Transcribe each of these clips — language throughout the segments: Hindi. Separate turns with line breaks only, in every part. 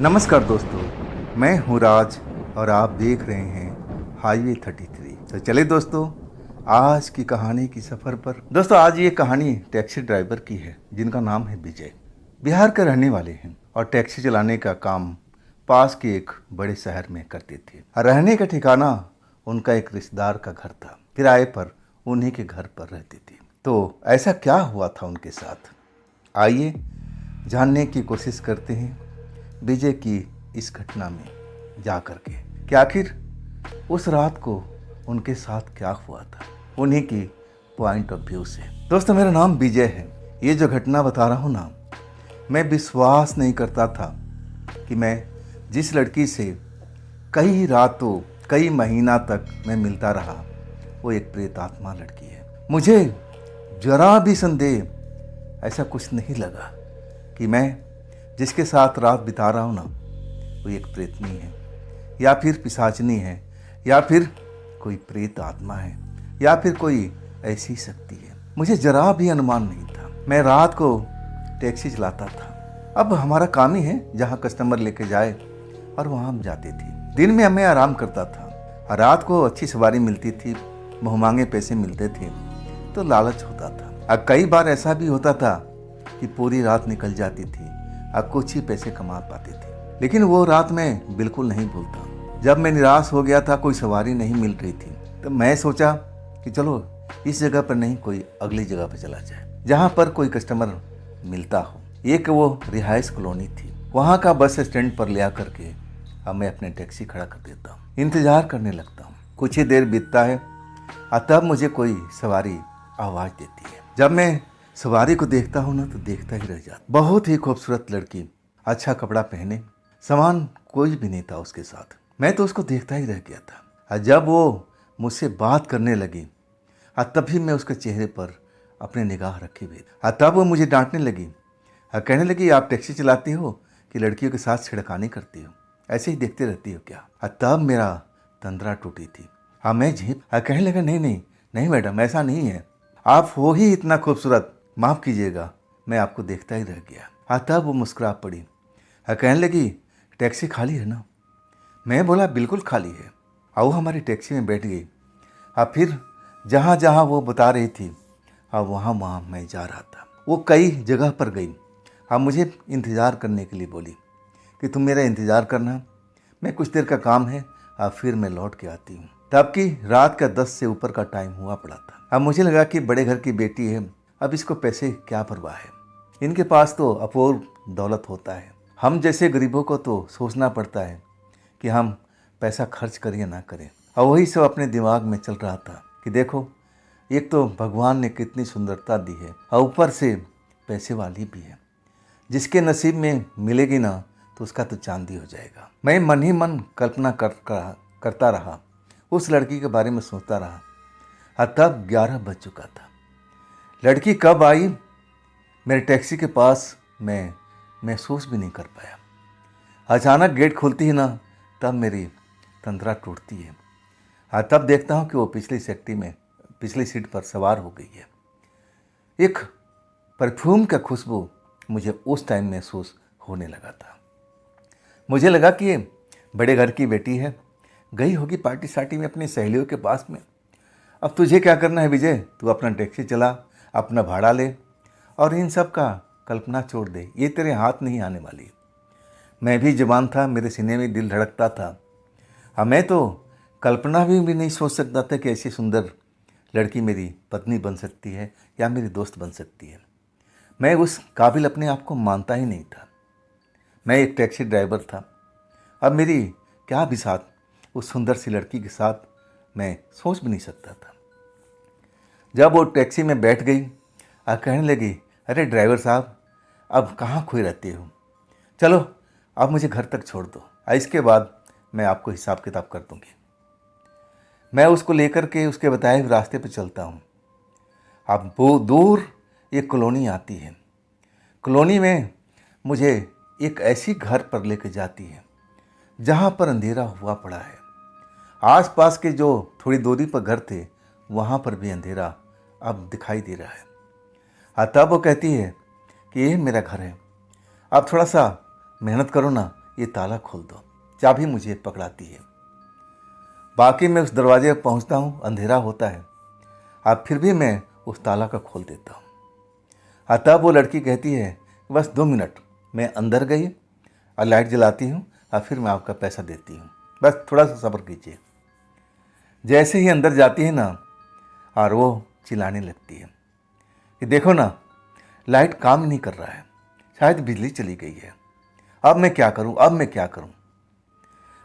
नमस्कार दोस्तों, मैं हूँ राज और आप देख रहे हैं हाईवे 33। तो चले दोस्तों आज की कहानी की सफ़र पर। दोस्तों आज ये कहानी टैक्सी ड्राइवर की है जिनका नाम है विजय। बिहार के रहने वाले हैं और टैक्सी चलाने का काम पास के एक बड़े शहर में करते थे। रहने का ठिकाना उनका एक रिश्तेदार का घर था। किराए पर उन्हीं के घर पर रहते थे। तो ऐसा क्या हुआ था उनके साथ, आइए जानने की कोशिश करते हैं विजय की इस घटना में जा कर के कि आखिर उस रात को उनके साथ क्या हुआ था, उन्हीं की पॉइंट ऑफ व्यू से। दोस्तों मेरा नाम विजय है। ये जो घटना बता रहा हूँ ना, मैं विश्वास नहीं करता था कि मैं जिस लड़की से कई रातों कई महीना तक मैं मिलता रहा वो एक प्रेतात्मा लड़की है। मुझे जरा भी संदेह ऐसा कुछ नहीं लगा कि मैं जिसके साथ रात बिता रहा हूँ ना वो एक प्रेतनी है या फिर पिशाचनी है या फिर कोई प्रेत आत्मा है या फिर कोई ऐसी शक्ति है। मुझे जरा भी अनुमान नहीं था। मैं रात को टैक्सी चलाता था। अब हमारा काम ही है जहाँ कस्टमर लेके जाए और वहाँ हम जाते थे। दिन में मैं आराम करता था। रात को अच्छी सवारी मिलती थी, बहुमांगे पैसे मिलते थे तो लालच होता था। और कई बार ऐसा भी होता था कि पूरी रात निकल जाती थी और कुछ ही पैसे कमा पाते थे। लेकिन वो रात मैं बिल्कुल नहीं भूलता। जब मैं निराश हो गया था, कोई सवारी नहीं मिल रही थी, तो मैं सोचा कि चलो इस जगह पर नहीं कोई अगली जगह पर चला जाए जहाँ पर कोई कस्टमर मिलता हो। एक वो रिहाइश कॉलोनी थी। वहाँ का बस स्टैंड पर ले आकर के अब मैं अपने टैक्सी खड़ा कर देता हूँ, इंतजार करने लगता हूँ। कुछ ही देर बीतता है और तब मुझे कोई सवारी आवाज़ देती है। जब मैं सवारी को देखता हूँ ना तो देखता ही रह जाता। बहुत ही खूबसूरत लड़की, अच्छा कपड़ा पहने, सामान कोई भी नहीं था उसके साथ। मैं तो उसको देखता ही रह गया था। और जब वो मुझसे बात करने लगी और तभी मैं उसके चेहरे पर अपनी निगाह रखी हुई और तब वो मुझे डांटने लगी और कहने लगी, आप टैक्सी चलाती हो कि लड़कियों के साथ छिड़खानी करती हो, ऐसे ही देखते रहती हो क्या? और तब मेरा तंद्रा टूटी थी। हाँ मैं झेप कहने लगा, नहीं नहीं नहीं मैडम, ऐसा नहीं है, आप हो ही इतना खूबसूरत, माफ़ कीजिएगा, मैं आपको देखता ही रह गया। हाँ तब वो मुस्कुरा पड़ी। हाँ कहने लगी, टैक्सी खाली है ना? मैं बोला बिल्कुल खाली है। और वो हमारी टैक्सी में बैठ गई। और फिर जहाँ जहाँ वो बता रही थी और वहाँ वहाँ मैं जा रहा था। वो कई जगह पर गई। हाँ मुझे इंतज़ार करने के लिए बोली कि तुम मेरा इंतज़ार करना, मैं कुछ देर का काम है और फिर मैं लौट के आती हूँ। तब की रात का 10 से ऊपर का टाइम हुआ पड़ा था। अब मुझे लगा कि बड़े घर की बेटी है, अब इसको पैसे क्या परवाह है, इनके पास तो अपूर्व दौलत होता है। हम जैसे गरीबों को तो सोचना पड़ता है कि हम पैसा खर्च करें या ना करें। और वही सब अपने दिमाग में चल रहा था कि देखो, एक तो भगवान ने कितनी सुंदरता दी है और ऊपर से पैसे वाली भी है। जिसके नसीब में मिलेगी ना तो उसका तो चांदी हो जाएगा। मैं मन ही मन कल्पना करता रहा, उस लड़की के बारे में सोचता रहा। और तब 11 बज चुका था। लड़की कब आई मेरे टैक्सी के पास मैं महसूस भी नहीं कर पाया। अचानक गेट खुलती है ना, तब मेरी तंद्रा टूटती है। और तब देखता हूँ कि वो पिछली सीट पर सवार हो गई है। एक परफ्यूम का खुशबू मुझे उस टाइम महसूस होने लगा था। मुझे लगा कि ये बड़े घर की बेटी है, गई होगी पार्टी सार्टी में अपनी सहेलियों के पास में। अब तुझे क्या करना है विजय, तू अपना टैक्सी चला, अपना भाड़ा ले और इन सब का कल्पना छोड़ दे, ये तेरे हाथ नहीं आने वाली। मैं भी जवान था, मेरे सीने में दिल धड़कता था। हाँ मैं तो कल्पना भी नहीं सोच सकता था कि ऐसी सुंदर लड़की मेरी पत्नी बन सकती है या मेरी दोस्त बन सकती है। मैं उस काबिल अपने आप को मानता ही नहीं था। मैं एक टैक्सी ड्राइवर था। अब मेरी क्या भी साथ उस सुंदर सी लड़की के साथ मैं सोच भी नहीं सकता था। जब वो टैक्सी में बैठ गई और कहने लगी, अरे ड्राइवर साहब, अब कहाँ खोए रहते हो, चलो अब मुझे घर तक छोड़ दो, इसके बाद मैं आपको हिसाब किताब कर दूँगी। मैं उसको लेकर के उसके बताए हुए रास्ते पर चलता हूँ। अब वो दूर एक कॉलोनी आती है। कॉलोनी में मुझे एक ऐसी घर पर लेकर जाती है जहाँ पर अंधेरा हुआ पड़ा है। आसपास के जो थोड़ी दूरी पर घर थे वहाँ पर भी अंधेरा अब दिखाई दे रहा है। तब वो कहती है कि ये मेरा घर है, आप थोड़ा सा मेहनत करो ना, ये ताला खोल दो। चाबी मुझे पकड़ाती है। बाकी मैं उस दरवाजे पर पहुँचता हूँ, अंधेरा होता है। अब फिर भी मैं उस ताला का खोल देता हूँ। तब वो लड़की कहती है बस 2 मिनट। मैं अंदर गई और लाइट जलाती हूँ और फिर मैं आपका पैसा देती हूँ, बस थोड़ा सा सब्र कीजिए। जैसे ही अंदर जाती है ना, और वो चिल्लाने लगती है कि देखो ना, लाइट काम नहीं कर रहा है, शायद बिजली चली गई है। अब मैं क्या करूं, अब मैं क्या करूं।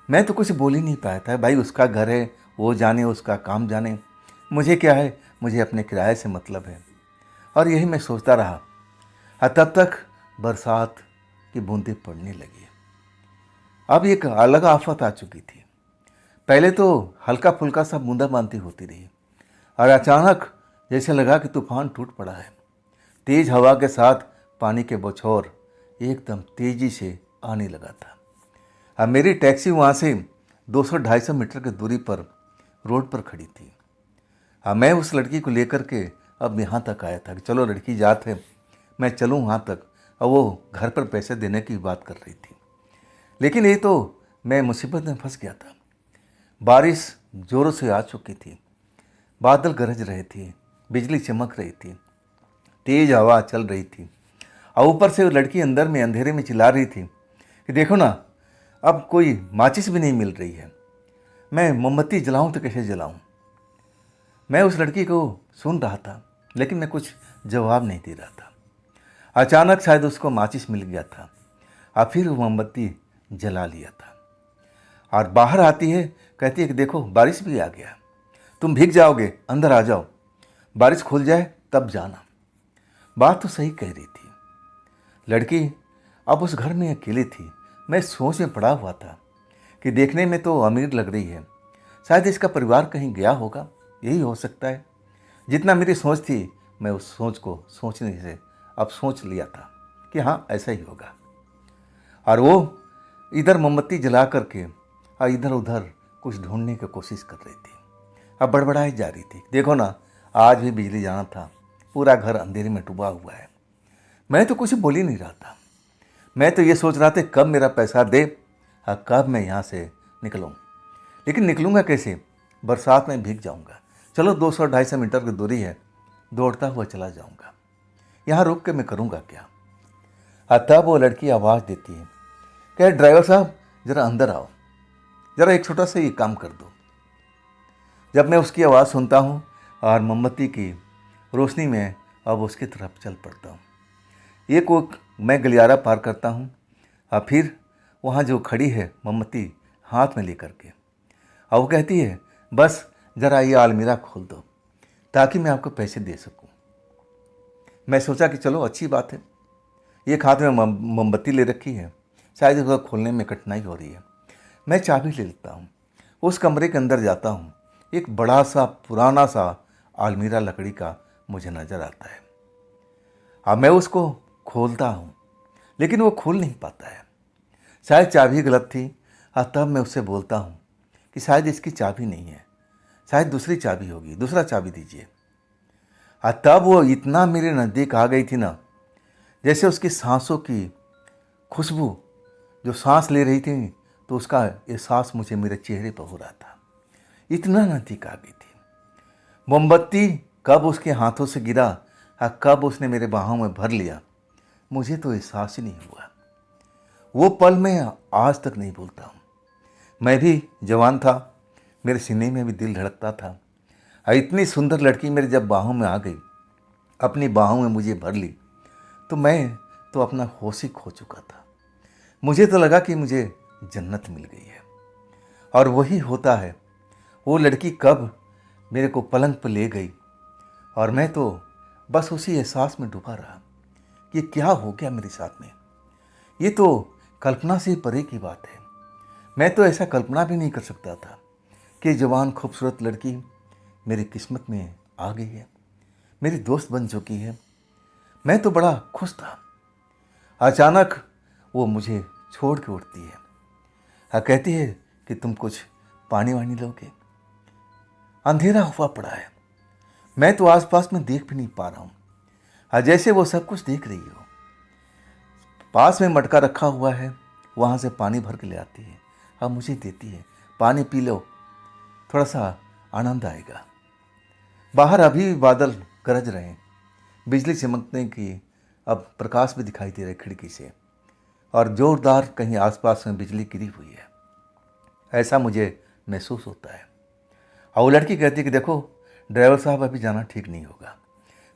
मैं तो कुछ बोल ही नहीं पाया था। भाई उसका घर है, वो जाने, उसका काम जाने, मुझे क्या है, मुझे अपने किराए से मतलब है। और यही मैं सोचता रहा। तब तक बरसात की बूंदें पड़ने लगी। अब एक अलग आफत आ चुकी थी। पहले तो हल्का फुल्का सा बूंदाबांदी होती रही, और अचानक जैसे लगा कि तूफान टूट पड़ा है। तेज हवा के साथ पानी के बौछार एकदम तेजी से आने लगा था। अब मेरी टैक्सी वहाँ से 200-250 मीटर की दूरी पर रोड पर खड़ी थी। अब मैं उस लड़की को लेकर के अब यहाँ तक आया था कि चलो लड़की जात है, मैं चलूँ वहाँ तक। और वो घर पर पैसे देने की बात कर रही थी। लेकिन ये तो मैं मुसीबत में फंस गया था। बारिश जोरों से आ चुकी थी, बादल गरज रहे थे, बिजली चमक रही थी, तेज हवा चल रही थी। और ऊपर से वो लड़की अंदर में अंधेरे में चिल्ला रही थी कि देखो ना, अब कोई माचिस भी नहीं मिल रही है, मैं मोमबत्ती जलाऊं तो कैसे जलाऊं। मैं उस लड़की को सुन रहा था, लेकिन मैं कुछ जवाब नहीं दे रहा था। अचानक शायद उसको माचिस मिल गया था और फिर वो मोमबत्ती जला लिया था। और बाहर आती है, कहती है कि देखो बारिश भी आ गया, तुम भीग जाओगे, अंदर आ जाओ, बारिश खुल जाए तब जाना। बात तो सही कह रही थी। लड़की अब उस घर में अकेली थी। मैं सोच में पड़ा हुआ था कि देखने में तो अमीर लग रही है, शायद इसका परिवार कहीं गया होगा, यही हो सकता है। जितना मेरी सोच थी, मैं उस सोच को सोचने से अब सोच लिया था कि हाँ ऐसा ही होगा। और वो इधर मोमबत्ती जला करके और इधर उधर कुछ ढूंढने की कोशिश कर रही थी। अब बड़बड़ाई जा रही थी, देखो ना, आज भी बिजली जाना था, पूरा घर अंधेरे में डूबा हुआ है। मैं तो कुछ बोल ही नहीं रहा था। मैं तो ये सोच रहा था कब मेरा पैसा दे और कब मैं यहाँ से निकलूँ। लेकिन निकलूँगा कैसे, बरसात में भीग जाऊँगा। चलो 200-250 मीटर की दूरी है, दौड़ता हुआ चला जाऊँगा, यहाँ रुक के मैं करूँगा क्या। तब वो लड़की आवाज़ देती है, कहे ड्राइवर साहब ज़रा अंदर आओ, ज़रा एक छोटा सा ये काम कर दो। जब मैं उसकी आवाज़ सुनता हूँ और मोमबत्ती की रोशनी में अब उसकी तरफ चल पड़ता हूँ। एक वो मैं गलियारा पार करता हूँ और फिर वहाँ जो खड़ी है मोमबत्ती हाथ में लेकर के, और वो कहती है बस ज़रा ये अलमीरा खोल दो ताकि मैं आपको पैसे दे सकूँ। मैं सोचा कि चलो अच्छी बात है, एक हाथ में मोमबत्ती ले रखी है, शायद उसको खोलने में कठिनाई हो रही है। मैं चाबी ले लेता हूँ, उस कमरे के अंदर जाता हूँ। एक बड़ा सा पुराना सा अलमीरा लकड़ी का मुझे नज़र आता है। अब मैं उसको खोलता हूँ, लेकिन वो खोल नहीं पाता है, शायद चाबी गलत थी। तब मैं उससे बोलता हूँ कि शायद इसकी चाबी नहीं है, शायद दूसरी चाबी होगी, दूसरा चाबी दीजिए। तब वो इतना मेरे नज़दीक आ गई थी ना, जैसे उसकी सांसों की खुशबू, जो सांस ले रही थी तो उसका एहसास मुझे मेरे चेहरे पर हो रहा था। इतना नज़दीक आ गई थी। मोमबत्ती कब उसके हाथों से गिरा और कब उसने मेरे बाहों में भर लिया, मुझे तो एहसास ही नहीं हुआ। वो पल मैं आज तक नहीं भूलता हूँ। मैं भी जवान था, मेरे सीने में भी दिल धड़कता था। और इतनी सुंदर लड़की मेरे जब बाहों में आ गई, अपनी बाहों में मुझे भर ली, तो मैं तो अपना होश ही खो चुका था। मुझे तो लगा कि मुझे जन्नत मिल गई है। और वही होता है, वो लड़की कब मेरे को पलंग पर ले गई और मैं तो बस उसी एहसास में डूबा रहा कि क्या हो गया मेरे साथ में। ये तो कल्पना से परे की बात है। मैं तो ऐसा कल्पना भी नहीं कर सकता था कि जवान खूबसूरत लड़की मेरी किस्मत में आ गई है, मेरी दोस्त बन चुकी है। मैं तो बड़ा खुश था। अचानक वो मुझे छोड़ के उठती है और कहती है कि तुम कुछ पानी वानी लोगे। अंधेरा हुआ पड़ा है, मैं तो आसपास में देख भी नहीं पा रहा हूँ, जैसे वो सब कुछ देख रही हो। पास में मटका रखा हुआ है, वहाँ से पानी भर के ले आती है और मुझे देती है, पानी पी लो, थोड़ा सा आनंद आएगा। बाहर अभी भी बादल गरज रहे हैं, बिजली चमकने की अब प्रकाश भी दिखाई दे रहा है खिड़की से, और ज़ोरदार कहीं आसपास में बिजली गिरी हुई है, ऐसा मुझे महसूस होता है। और वो लड़की कहती है कि देखो ड्राइवर साहब, अभी जाना ठीक नहीं होगा,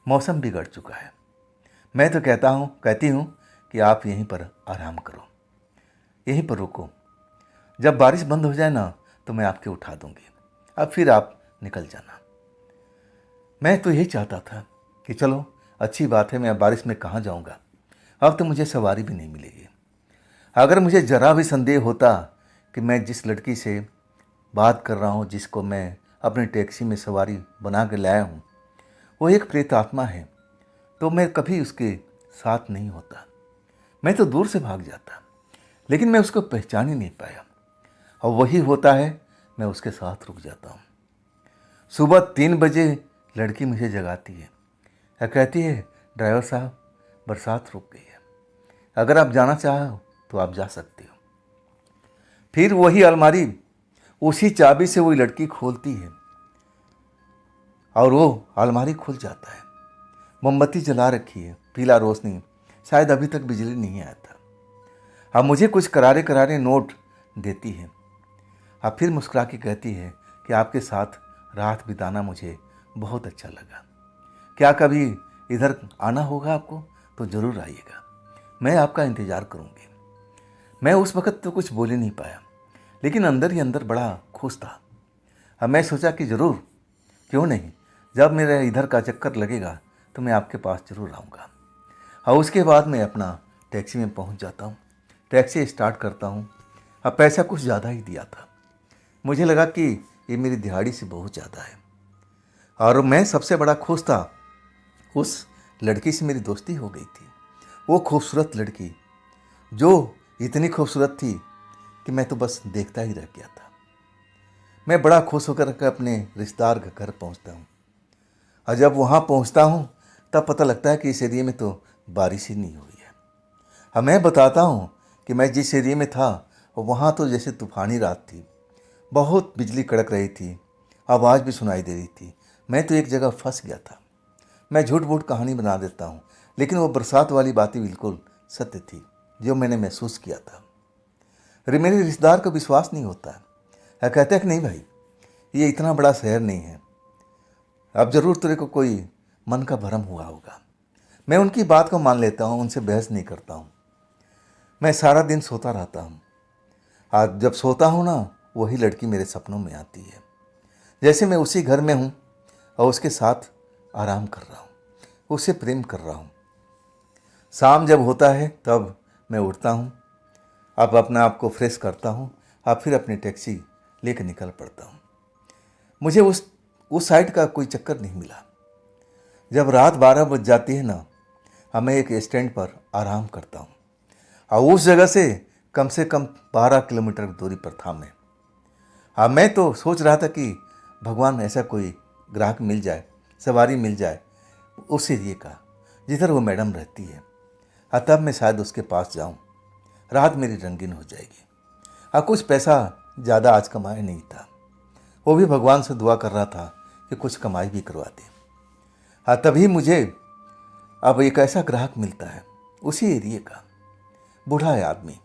मौसम बिगड़ चुका है। मैं तो कहती हूँ कि आप यहीं पर आराम करो, यहीं पर रुको, जब बारिश बंद हो जाए ना तो मैं आपके उठा दूँगी, अब फिर आप निकल जाना। मैं तो यही चाहता था कि चलो अच्छी बात है, मैं बारिश में कहाँ जाऊँगा, अब तो मुझे सवारी भी नहीं मिलेगी। अगर मुझे ज़रा भी संदेह होता कि मैं जिस लड़की से बात कर रहा हूँ, जिसको मैं अपनी टैक्सी में सवारी बना के लाया हूँ, वो एक प्रेत आत्मा है, तो मैं कभी उसके साथ नहीं होता, मैं तो दूर से भाग जाता। लेकिन मैं उसको पहचान ही नहीं पाया, और वही होता है, मैं उसके साथ रुक जाता हूँ। सुबह 3 बजे लड़की मुझे जगाती है और कहती है ड्राइवर साहब, बरसात रुक गई है, अगर आप जाना चाहो तो आप जा सकते हो। फिर वही अलमारी उसी चाबी से वही लड़की खोलती है और वो अलमारी खुल जाता है। मोमबत्ती जला रखी है, पीला रोशनी, शायद अभी तक बिजली नहीं आया था। अब मुझे कुछ करारे करारे नोट देती है। अब फिर मुस्कुरा के कहती है कि आपके साथ रात बिताना मुझे बहुत अच्छा लगा, क्या कभी इधर आना होगा आपको तो ज़रूर आइएगा, मैं आपका इंतज़ार करूँगी। मैं उस वक़्त तो कुछ बोल ही नहीं पाया, लेकिन अंदर ही अंदर बड़ा खुश था। अब मैं सोचा कि ज़रूर, क्यों नहीं, जब मेरा इधर का चक्कर लगेगा तो मैं आपके पास ज़रूर आऊँगा। और उसके बाद मैं अपना टैक्सी में पहुँच जाता हूँ, टैक्सी स्टार्ट करता हूँ। अब पैसा कुछ ज़्यादा ही दिया था, मुझे लगा कि ये मेरी दिहाड़ी से बहुत ज़्यादा है, और मैं सबसे बड़ा खुश था, उस लड़की से मेरी दोस्ती हो गई थी। वो खूबसूरत लड़की जो इतनी खूबसूरत थी कि मैं तो बस देखता ही रह गया था। मैं बड़ा खुश होकर के अपने रिश्तेदार के घर पहुंचता हूं, और जब वहां पहुंचता हूं तब पता लगता है कि इस एरिया में तो बारिश ही नहीं हुई है। अब मैं बताता हूं कि मैं जिस एरिया में था वहाँ तो जैसे तूफ़ानी रात थी, बहुत बिजली कड़क रही थी, आवाज़ भी सुनाई दे रही थी। मैं तो एक जगह फंस गया था। मैं झूठ मूठ कहानी बना देता हूँ, लेकिन वो बरसात वाली बातें बिल्कुल सत्य थी जो मैंने महसूस किया था। मेरे रिश्तेदार को विश्वास नहीं होता है, कहते हैं कि नहीं भाई, ये इतना बड़ा शहर नहीं है, अब ज़रूर तेरे को कोई मन का भ्रम हुआ होगा। मैं उनकी बात को मान लेता हूँ, उनसे बहस नहीं करता हूँ। मैं सारा दिन सोता रहता हूँ, आज जब सोता हूँ ना, वही लड़की मेरे सपनों में आती है, जैसे मैं उसी घर में हूँ और उसके साथ आराम कर रहा हूँ, उससे प्रेम कर रहा हूँ। शाम जब होता है तब मैं उठता हूँ, अब अपना आप को फ्रेश करता हूँ, अब फिर अपनी टैक्सी लेकर निकल पड़ता हूँ। मुझे उस साइड का कोई चक्कर नहीं मिला। जब रात 12 बज जाती है ना, अब मैं एक स्टैंड पर आराम करता हूँ, और उस जगह से कम 12 किलोमीटर की दूरी पर था मैं। अब मैं तो सोच रहा था कि भगवान ऐसा कोई ग्राहक मिल जाए, सवारी मिल जाए उस एरिए का जिधर वो मैडम रहती है, और तब मैं शायद उसके पास जाऊं, रात मेरी रंगीन हो जाएगी। और कुछ पैसा ज़्यादा आज कमाया नहीं था, वो भी भगवान से दुआ कर रहा था कि कुछ कमाई भी करवा दे। हाँ, तभी मुझे अब एक ऐसा ग्राहक मिलता है उसी एरिए का, बूढ़ा है आदमी।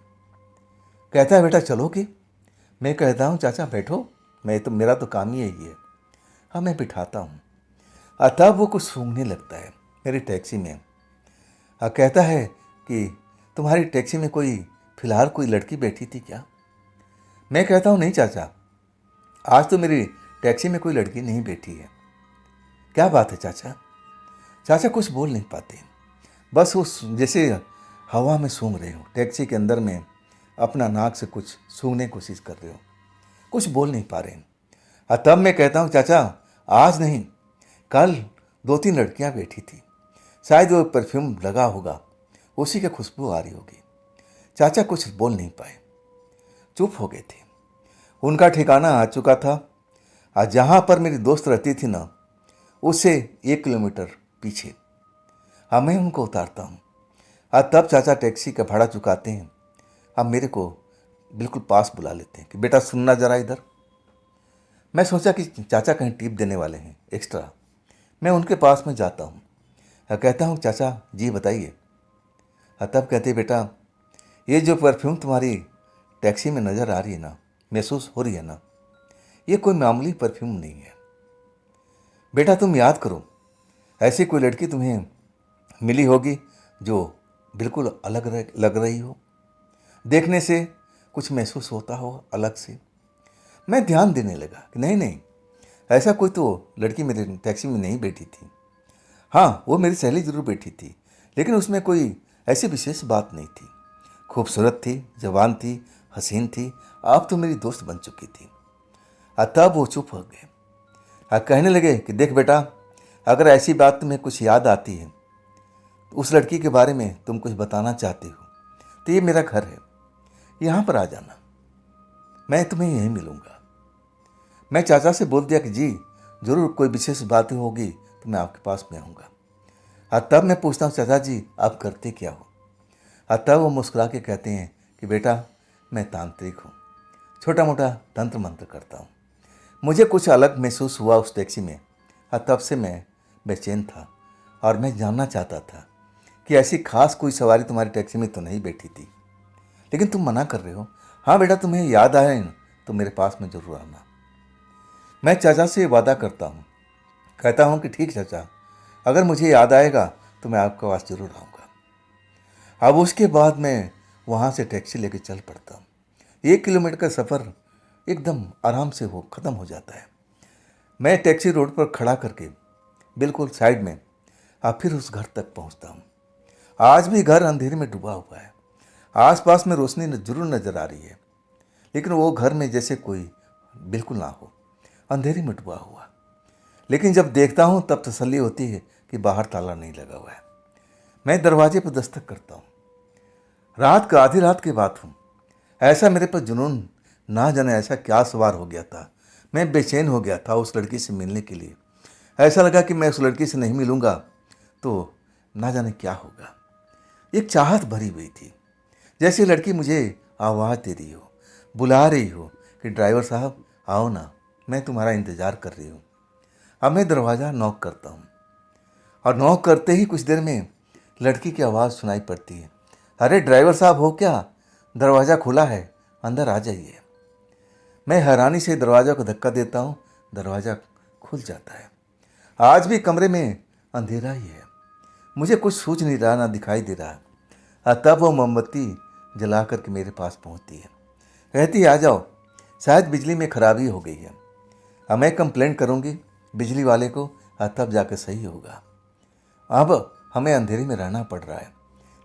कहता है बेटा चलोगे? मैं कहता हूँ चाचा बैठो, मेरा तो काम ही यही है। हाँ, मैं बिठाता हूँ। तब वो कुछ सूंघने लगता है मेरी टैक्सी में। कहता है कि तुम्हारी टैक्सी में फिलहाल कोई लड़की बैठी थी क्या? मैं कहता हूँ नहीं चाचा, आज तो मेरी टैक्सी में कोई लड़की नहीं बैठी है। क्या बात है चाचा? चाचा कुछ बोल नहीं पाते, बस उस जैसे हवा में सूंघ रहे हो, टैक्सी के अंदर में अपना नाक से कुछ सूंघने की कोशिश कर रहे हो, कुछ बोल नहीं पा रहे हैं। तब मैं कहता हूँ चाचा आज नहीं, कल 2-3 लड़कियाँ बैठी थी, शायद वो परफ्यूम लगा होगा, उसी की खुशबू आ रही होगी। चाचा कुछ बोल नहीं पाए, चुप हो गए थे। उनका ठिकाना आ चुका था, और जहाँ पर मेरी दोस्त रहती थी ना, उससे 1 किलोमीटर पीछे। मैं उनको उतारता हूँ, तब चाचा टैक्सी का भाड़ा चुकाते हैं अब मेरे को बिल्कुल पास बुला लेते हैं कि बेटा सुनना ज़रा इधर। मैं सोचा कि चाचा कहीं टिप देने वाले हैं एक्स्ट्रा। मैं उनके पास में जाता हूँ और कहता हूँ चाचा जी बताइए। तब कहते बेटा ये जो परफ्यूम तुम्हारी टैक्सी में नज़र आ रही है ना, महसूस हो रही है ना, ये कोई मामूली परफ्यूम नहीं है। बेटा तुम याद करो, ऐसी कोई लड़की तुम्हें मिली होगी जो बिल्कुल अलग लग रही हो, देखने से कुछ महसूस होता हो अलग से। मैं ध्यान देने लगा कि नहीं नहीं, ऐसा कोई तो लड़की मेरे टैक्सी में नहीं बैठी थी। हाँ, वो मेरी सहेली जरूर बैठी थी, लेकिन उसमें कोई ऐसी विशेष बात नहीं थी। खूबसूरत थी, जवान थी, हसीन थी, अब तो मेरी दोस्त बन चुकी थी। तब वो चुप हो गए। कहने लगे कि देख बेटा, अगर ऐसी बात तुम्हें कुछ याद आती है, उस लड़की के बारे में तुम कुछ बताना चाहते हो, तो ये मेरा घर है, यहाँ पर आ जाना, मैं तुम्हें यहीं मिलूँगा। मैं चाचा से बोल दिया कि जी ज़रूर कोई विशेष बात होगी तो मैं आपके पास में आऊँगा। तब मैं पूछता हूँ चाचा जी आप करते क्या हो? तब वो मुस्कुरा के कहते हैं कि बेटा मैं तांत्रिक हूँ, छोटा मोटा तंत्र मंत्र करता हूँ। मुझे कुछ अलग महसूस हुआ उस टैक्सी में। तब से मैं बेचैन था और मैं जानना चाहता था कि ऐसी खास कोई सवारी तुम्हारी टैक्सी में तो नहीं बैठी थी, लेकिन तुम मना कर रहे हो। हाँ बेटा, तुम्हें याद आए ना तो मेरे पास में जरूर आना। मैं चाचा से वादा करता हूँ, कहता हूँ कि ठीक चाचा, अगर मुझे याद आएगा तो मैं आपके पास जरूर आऊँगा। अब उसके बाद मैं वहाँ से टैक्सी लेके चल पड़ता हूँ। 1 किलोमीटर का सफ़र एकदम आराम से ख़त्म हो जाता है। मैं टैक्सी रोड पर खड़ा करके बिल्कुल साइड में फिर उस घर तक पहुँचता हूँ। आज भी घर अंधेरे में डूबा हुआ है। आसपास में रोशनी जरूर नज़र आ रही है, लेकिन वो घर में जैसे कोई बिल्कुल ना हो, अंधेरे में डूबा हुआ। लेकिन जब देखता हूँ तब तसल्ली होती है कि बाहर ताला नहीं लगा हुआ है। मैं दरवाजे पर दस्तक करता हूँ। रात का आधी रात की बात हूँ। ऐसा मेरे पर जुनून ना जाने ऐसा क्या सवार हो गया था। मैं बेचैन हो गया था उस लड़की से मिलने के लिए। ऐसा लगा कि मैं उस लड़की से नहीं मिलूँगा तो ना जाने क्या होगा। एक चाहत भरी हुई थी, जैसे लड़की मुझे आवाज़ दे रही हो, बुला रही हो कि ड्राइवर साहब आओ ना, मैं तुम्हारा इंतज़ार कर रही हूँ। अब मैं दरवाज़ा नॉक करता हूँ और नॉक करते ही कुछ देर में लड़की की आवाज़ सुनाई पड़ती है, अरे ड्राइवर साहब हो क्या, दरवाज़ा खुला है, अंदर आ जाइए। मैं हैरानी से दरवाज़ा को धक्का देता हूँ, दरवाज़ा खुल जाता है। आज भी कमरे में अंधेरा ही है, मुझे कुछ सूझ नहीं रहा, ना दिखाई दे रहा। तब वो मोमबत्ती जला करके मेरे पास पहुँचती है, कहती है आ जाओ, शायद बिजली में खराबी हो गई है। अब मैं कंप्लेंट करूँगी बिजली वाले को, तब जाकर सही होगा। अब हमें अंधेरे में रहना पड़ रहा है।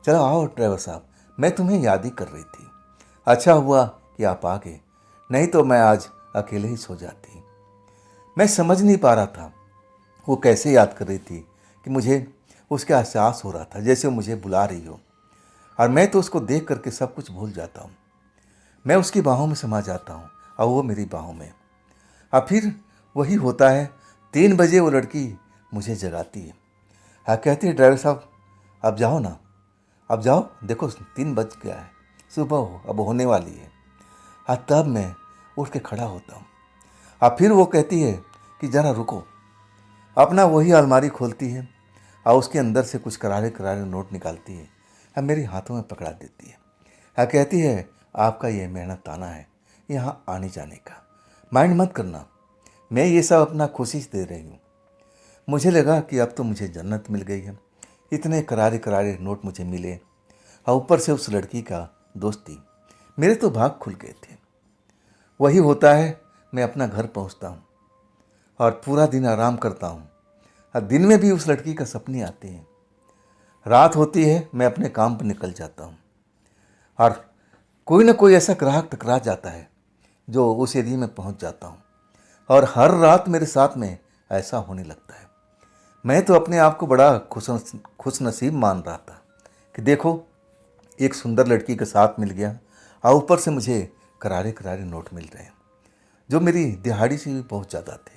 चलो आओ ड्राइवर साहब, मैं तुम्हें याद ही कर रही थी। अच्छा हुआ कि आप आ गए, नहीं तो मैं आज अकेले ही सो जाती। मैं समझ नहीं पा रहा था वो कैसे याद कर रही थी कि मुझे उसका एहसास हो रहा था जैसे वो मुझे बुला रही हो, और मैं तो उसको देख करके सब कुछ भूल जाता हूँ। मैं उसकी बाहों में समा जाता हूँ और वो मेरी बाहों में। अब फिर वही होता है, 3 बजे वो लड़की मुझे जगाती है। कहती है ड्राइवर साहब अब जाओ ना, अब जाओ, देखो 3 बज गया है, सुबह हो अब होने वाली है। तब मैं उठ के खड़ा होता हूँ। फिर वो कहती है कि ज़रा रुको। अपना वही अलमारी खोलती है और उसके अंदर से कुछ करारे करारे नोट निकालती है, अब मेरे हाथों में पकड़ा देती है। कहती है आपका ये मेहनत आना है यहाँ आने जाने का, माइंड मत करना, मैं ये सब अपना खुशी से दे रही हूँ। मुझे लगा कि अब तो मुझे जन्नत मिल गई है, इतने करारे करारे नोट मुझे मिले और ऊपर से उस लड़की का दोस्ती, मेरे तो भाग खुल गए थे। वही होता है, मैं अपना घर पहुँचता हूँ और पूरा दिन आराम करता हूँ। दिन में भी उस लड़की का सपने आते हैं। रात होती है, मैं अपने काम पर निकल जाता हूँ और कोई ना कोई ऐसा ग्राहक टकरा जाता है जो उस एरिया में पहुँच जाता हूँ, और हर रात मेरे साथ में ऐसा होने लगता है। मैं तो अपने आप को बड़ा खुश नसीब मान रहा था कि देखो एक सुंदर लड़की के साथ मिल गया और ऊपर से मुझे करारे करारे नोट मिल रहे हैं जो मेरी दिहाड़ी से भी बहुत ज़्यादा थे।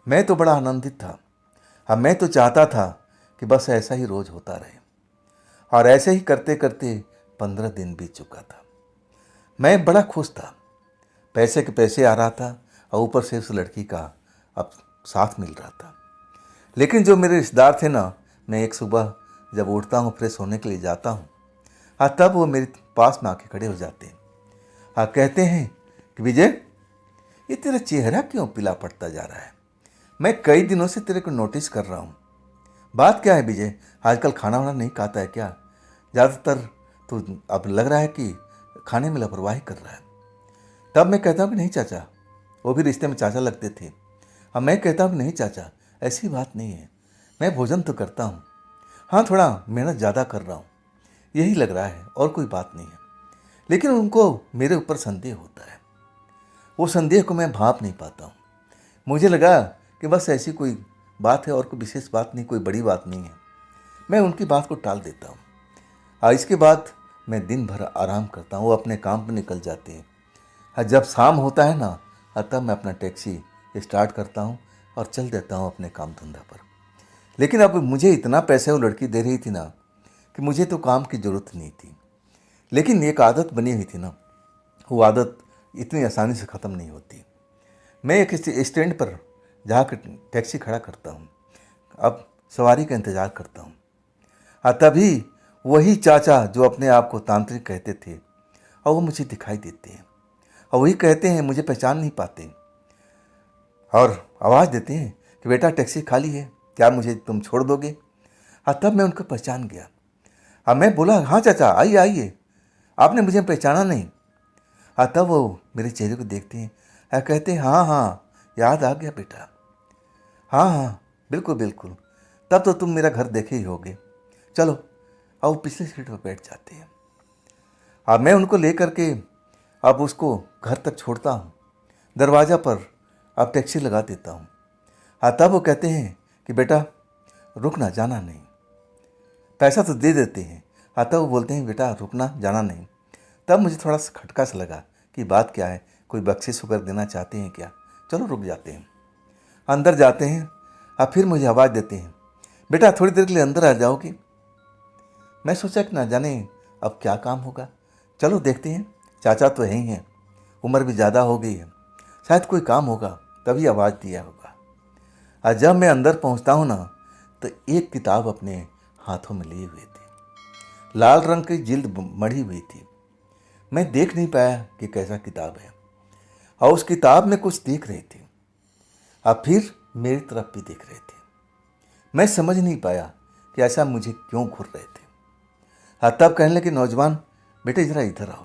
मैं तो बड़ा आनंदित था। अब मैं तो चाहता था कि बस ऐसा ही रोज़ होता रहे, और ऐसे ही करते करते 15 दिन बीत चुका था। मैं बड़ा खुश था, पैसे के पैसे आ रहा था और ऊपर से उस लड़की का अब साथ मिल रहा था। लेकिन जो मेरे रिश्तेदार थे ना, मैं एक सुबह जब उठता हूँ, फ्रेश होने के लिए जाता हूँ, हाँ, तब वो मेरे पास में आके खड़े हो जाते हैं। हाँ, कहते हैं कि विजय, ये तेरा चेहरा क्यों पीला पड़ता जा रहा है? मैं कई दिनों से तेरे को नोटिस कर रहा हूँ। बात क्या है विजय, आजकल खाना वाना नहीं खाता है क्या? ज़्यादातर तो अब लग रहा है कि खाने में लापरवाही कर रहा है। तब मैं कहता हूँ कि नहीं चाचा, वो भी रिश्ते में चाचा लगते थे। अब मैं कहता हूँ कि नहीं चाचा, ऐसी बात नहीं है, मैं भोजन तो करता हूँ, हाँ थोड़ा मेहनत ज़्यादा कर रहा हूँ, यही लग रहा है और कोई बात नहीं है। लेकिन उनको मेरे ऊपर संदेह होता है। वो संदेह को मैं भाप नहीं पाता हूँ। मुझे लगा कि बस ऐसी कोई बात है और कोई विशेष बात नहीं, कोई बड़ी बात नहीं है। मैं उनकी बात को टाल देता हूँ और इसके बाद मैं दिन भर आराम करता हूँ। वो अपने काम पर निकल जाते हैं और जब शाम होता है ना, तब मैं अपना टैक्सी स्टार्ट करता हूँ और चल देता हूँ अपने काम धंधा पर। लेकिन अब मुझे इतना पैसा वो लड़की दे रही थी ना कि मुझे तो काम की ज़रूरत नहीं थी। लेकिन एक आदत बनी हुई थी ना, वो आदत इतनी आसानी से ख़त्म नहीं होती। मैं एक स्टैंड पर जाकर टैक्सी खड़ा करता हूँ, अब सवारी का इंतज़ार करता हूँ। तभी वही चाचा जो अपने आप को तांत्रिक कहते थे, और वो मुझे दिखाई देते हैं और वही कहते हैं, मुझे पहचान नहीं पाते और आवाज़ देते हैं कि बेटा टैक्सी खाली है, क्या मुझे तुम छोड़ दोगे? तब मैं उनको पहचान गया। अब मैं बोला, हाँ चाचा आइए आइए, आपने मुझे पहचाना नहीं? तब वो मेरे चेहरे को देखते हैं और कहते हैं, हाँ हाँ याद आ गया बेटा, हाँ हाँ बिल्कुल बिल्कुल, तब तो तुम मेरा घर देखे ही होगे, चलो। अब वो पिछली सीट पर बैठ जाते हैं। अब मैं उनको लेकर के अब उसको घर तक छोड़ता हूँ, दरवाज़ा पर अब टैक्सी लगा देता हूँ। तब वो कहते हैं कि बेटा रुकना, जाना नहीं। पैसा तो दे देते हैं, तब वो बोलते हैं बेटा रुकना, जाना नहीं। तब मुझे थोड़ा सा खटका सा लगा कि बात क्या है, कोई बख्शिश वगैरह देना चाहते हैं क्या? चलो रुक जाते हैं। अंदर जाते हैं, अब फिर मुझे आवाज़ देते हैं, बेटा थोड़ी देर के लिए अंदर आ जाओगे? मैं सोचा कि ना जाने अब क्या काम होगा, चलो देखते हैं, चाचा तो है ही हैं, उम्र भी ज़्यादा हो गई है, शायद कोई काम होगा तभी आवाज़ दिया होगा। और जब मैं अंदर पहुंचता हूं ना, तो एक किताब अपने हाथों में लिए हुए थी, लाल रंग की जिल्द मढ़ी हुई थी। मैं देख नहीं पाया कि कैसा किताब है, और उस किताब में कुछ देख रहे थे और फिर मेरी तरफ भी देख रहे थे। मैं समझ नहीं पाया कि ऐसा मुझे क्यों घूर रहे थे। तब कहने लगे, नौजवान बेटे जरा इधर आओ।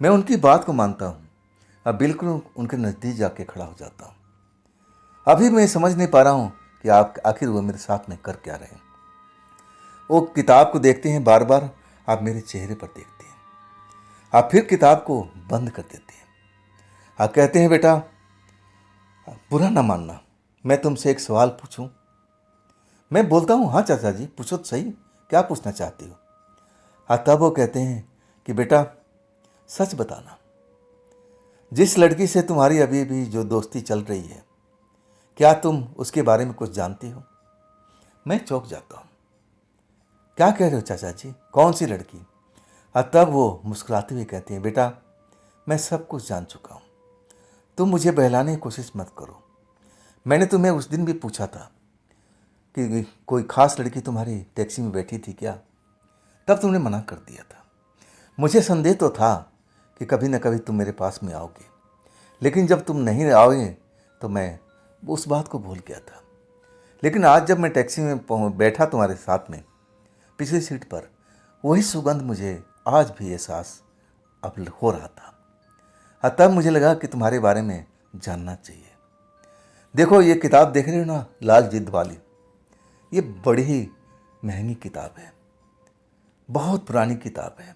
मैं उनकी बात को मानता हूँ, अब बिल्कुल उनके नज़दीक जाके खड़ा हो जाता हूँ। अभी मैं समझ नहीं पा रहा हूँ कि आप आखिर वो मेरे साथ में कर क्या रहे हैं। वो किताब को देखते हैं बार बार, आप मेरे चेहरे पर देखते हैं, आप फिर किताब को बंद कर देते हैं। आप कहते हैं, बेटा बुरा ना मानना, मैं तुमसे एक सवाल पूछूं? मैं बोलता हूँ, हाँ चाचा जी पूछो तो सही, क्या पूछना चाहती हो? तब वो कहते हैं कि बेटा सच बताना, जिस लड़की से तुम्हारी अभी भी जो दोस्ती चल रही है, क्या तुम उसके बारे में कुछ जानती हो? मैं चौंक जाता हूँ, क्या कह रहे हो चाचा जी, कौन सी लड़की? तब वो मुस्कुराते हुए कहते हैं, बेटा मैं सब कुछ जान चुका हूँ, तुम मुझे बहलाने की कोशिश मत करो। मैंने तुम्हें उस दिन भी पूछा था कि कोई खास लड़की तुम्हारी टैक्सी में बैठी थी क्या, तब तुमने मना कर दिया था। मुझे संदेह तो था कि कभी न कभी तुम मेरे पास में आओगे, लेकिन जब तुम नहीं आओगे तो मैं उस बात को भूल गया था। लेकिन आज जब मैं टैक्सी में बैठा तुम्हारे साथ में पिछली सीट पर, वही सुगंध मुझे आज भी एहसास अब हो रहा था। तब मुझे लगा कि तुम्हारे बारे में जानना चाहिए। देखो ये किताब देख रहे हो ना, लाल जिल्द वाली, ये बड़ी ही महंगी किताब है, बहुत पुरानी किताब है।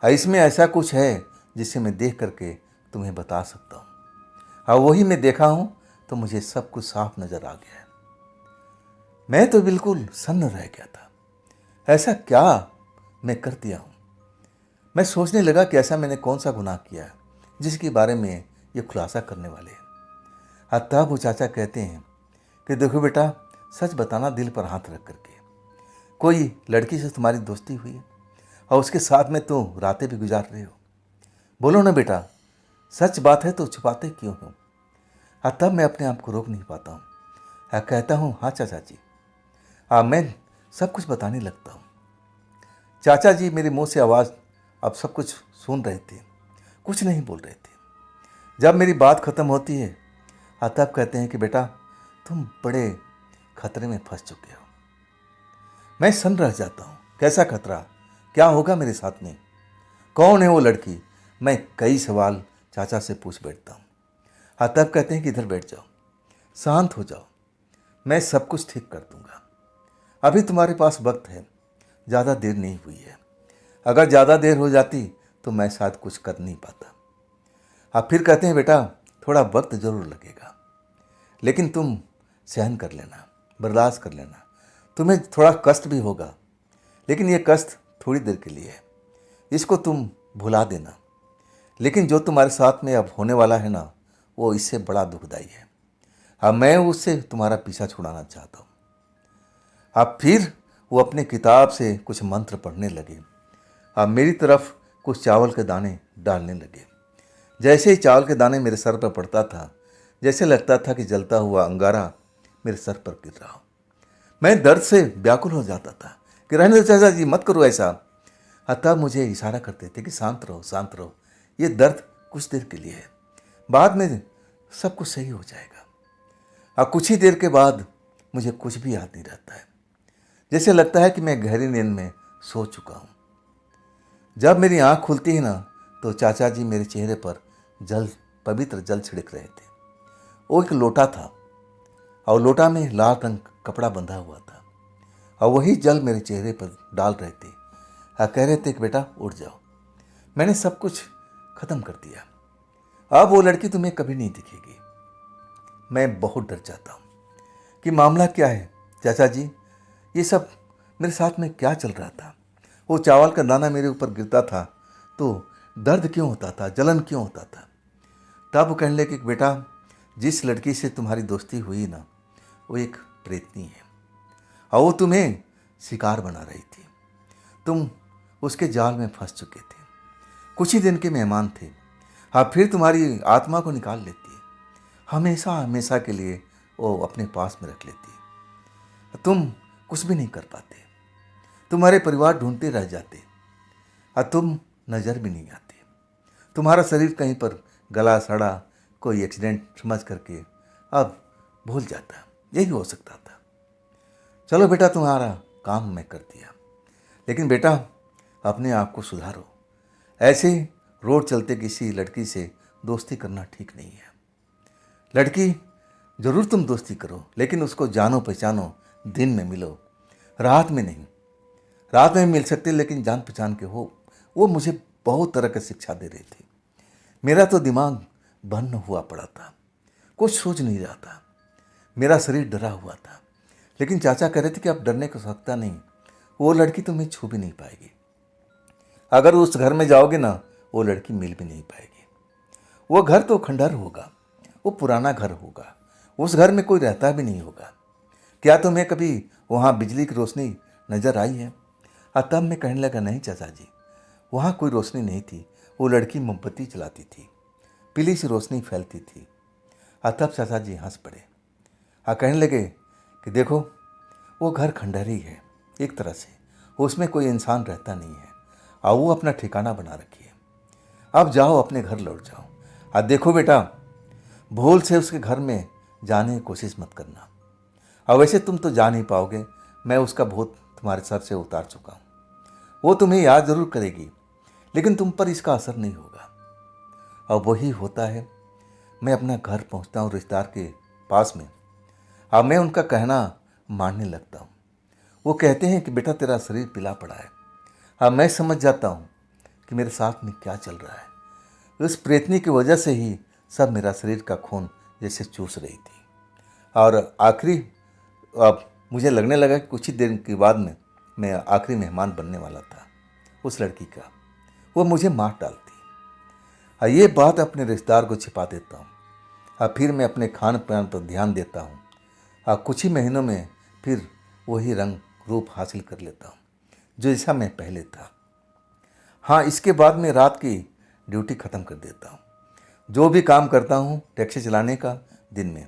और इसमें ऐसा कुछ है जिसे मैं देख करके तुम्हें बता सकता हूँ, और वही मैं देखा हूँ तो मुझे सब कुछ साफ नज़र आ गया है। मैं तो बिल्कुल सन्न रह गया था, ऐसा क्या मैं कर दिया हूँ। मैं सोचने लगा कि ऐसा मैंने कौन सा गुनाह किया है जिसके बारे में ये खुलासा करने वाले हैं। तब वो चाचा कहते हैं कि देखो बेटा, सच बताना दिल पर हाथ रख करके, कोई लड़की से तुम्हारी दोस्ती हुई है और उसके साथ में तुम रातें भी गुजार रहे हो? बोलो ना बेटा, सच बात है तो छुपाते क्यों हो? तब मैं अपने आप को रोक नहीं पाता हूँ। कहता हूँ हाँ चाचा जी। मैं सब कुछ बताने लगता हूँ। चाचा जी मेरे मुंह से आवाज़ अब सब कुछ सुन रहे थे, कुछ नहीं बोल रहे थे। जब मेरी बात ख़त्म होती है तब कहते हैं कि बेटा तुम बड़े खतरे में फंस चुके हो। मैं सन्न रह जाता हूँ। कैसा खतरा? क्या होगा मेरे साथ में? कौन है वो लड़की? मैं कई सवाल चाचा से पूछ बैठता हूँ। तब कहते हैं कि इधर बैठ जाओ, शांत हो जाओ, मैं सब कुछ ठीक कर दूंगा। अभी तुम्हारे पास वक्त है, ज़्यादा देर नहीं हुई है। अगर ज़्यादा देर हो जाती तो मैं शायद कुछ कर नहीं पाता। आप फिर कहते हैं बेटा थोड़ा वक्त ज़रूर लगेगा, लेकिन तुम सहन कर लेना, बर्दाश्त कर लेना। तुम्हें थोड़ा कष्ट भी होगा, लेकिन ये कष्ट थोड़ी देर के लिए है, इसको तुम भुला देना। लेकिन जो तुम्हारे साथ में अब होने वाला है ना, वो इससे बड़ा दुखदाई है। अब मैं उससे तुम्हारा पीछा छुड़ाना चाहता हूँ। अब फिर वो अपने किताब से कुछ मंत्र पढ़ने लगे। अब मेरी तरफ कुछ चावल के दाने डालने लगे। जैसे ही चावल के दाने मेरे सर पर पड़ता था, जैसे लगता था कि जलता हुआ अंगारा मेरे सर पर गिर रहा हो। मैं दर्द से व्याकुल हो जाता था कि रहने दो चाचा जी, मत करो ऐसा। तब मुझे इशारा करते थे कि शांत रहो, शांत रहो, ये दर्द कुछ देर के लिए है, बाद में सब कुछ सही हो जाएगा। और कुछ ही देर के बाद मुझे कुछ भी याद नहीं रहता है, जैसे लगता है कि मैं गहरी नींद में सो चुका हूँ। जब मेरी आँख खुलती है ना, तो चाचा जी मेरे चेहरे पर पवित्र जल छिड़क रहे थे। वो एक लोटा था और लोटा में लाल रंग कपड़ा बंधा हुआ था, और वही जल मेरे चेहरे पर डाल रहे थे। कह रहे थे कि बेटा उठ जाओ, मैंने सब कुछ खत्म कर दिया, अब वो लड़की तुम्हें कभी नहीं दिखेगी। मैं बहुत डर जाता हूँ कि मामला क्या है चाचा जी, ये सब मेरे साथ में क्या चल रहा था? वो चावल का दाना मेरे ऊपर गिरता था तो दर्द क्यों होता था, जलन क्यों होता था? तब वो कहने लगे कि बेटा जिस लड़की से तुम्हारी दोस्ती हुई ना, वो एक प्रेतनी है और वो तुम्हें शिकार बना रही थी। तुम उसके जाल में फंस चुके थे, कुछ ही दिन के मेहमान थे। फिर तुम्हारी आत्मा को निकाल लेती है, हमेशा हमेशा के लिए वो अपने पास में रख लेती है। तुम कुछ भी नहीं कर पाते, तुम्हारे परिवार ढूंढते रह जाते और तुम नज़र भी नहीं आते। तुम्हारा शरीर कहीं पर गला सड़ा, कोई एक्सीडेंट समझ करके अब भूल जाता। यही हो सकता था। चलो बेटा तुम्हारा काम मैं कर दिया, लेकिन बेटा अपने आप को सुधारो। ऐसे रोड चलते किसी लड़की से दोस्ती करना ठीक नहीं है। लड़की जरूर तुम दोस्ती करो, लेकिन उसको जानो पहचानो, दिन में मिलो, रात में नहीं। रात में मिल सकते लेकिन जान पहचान के हो। वो मुझे बहुत तरह की शिक्षा दे रही थी। मेरा तो दिमाग बंद हुआ पड़ा था, कुछ सोच नहीं रहा था, मेरा शरीर डरा हुआ था। लेकिन चाचा कह रहे थे कि अब डरने को सकता नहीं, वो लड़की तुम्हें छू भी नहीं पाएगी। अगर उस घर में जाओगे ना, वो लड़की मिल भी नहीं पाएगी। वो घर तो खंडहर होगा, वो पुराना घर होगा, उस घर में कोई रहता भी नहीं होगा। क्या तुम्हें कभी वहाँ बिजली की रोशनी नजर आई है? तब मैं कहने लगा नहीं चाचा जी, वहाँ कोई रोशनी नहीं थी। वो लड़की मोमबत्ती जलाती थी, पीली सी रोशनी फैलती थी। तब चाचा जी हंस पड़े। कहने लगे कि देखो वो घर खंडहर ही है एक तरह से, उसमें कोई इंसान रहता नहीं है और वो अपना ठिकाना बना रखी है। अब जाओ अपने घर लौट जाओ। देखो बेटा भूल से उसके घर में जाने की कोशिश मत करना, और वैसे तुम तो जा नहीं पाओगे, मैं उसका भूत तुम्हारे सर से उतार चुका हूँ। वो तुम्हें याद जरूर करेगी, लेकिन तुम पर इसका असर नहीं होगा। और वही होता है, मैं अपना घर पहुँचता हूँ रिश्तेदार के पास में। अब मैं उनका कहना मानने लगता हूँ। वो कहते हैं कि बेटा तेरा शरीर पीला पड़ा है। अब मैं समझ जाता हूँ कि मेरे साथ में क्या चल रहा है। उस प्रेतनी की वजह से ही सब मेरा शरीर का खून जैसे चूस रही थी। और आखिरी अब मुझे लगने लगा कि कुछ ही देर के बाद में मैं आखिरी मेहमान बनने वाला था उस लड़की का। वो मुझे मार डालती। ये बात अपने रिश्तेदार को छिपा देता हूँ। फिर मैं अपने खान पान पर ध्यान देता हूँ। कुछ ही महीनों में फिर वही रंग रूप हासिल कर लेता हूँ जो जैसा मैं पहले था। हाँ, इसके बाद में रात की ड्यूटी ख़त्म कर देता हूँ। जो भी काम करता हूँ टैक्सी चलाने का दिन में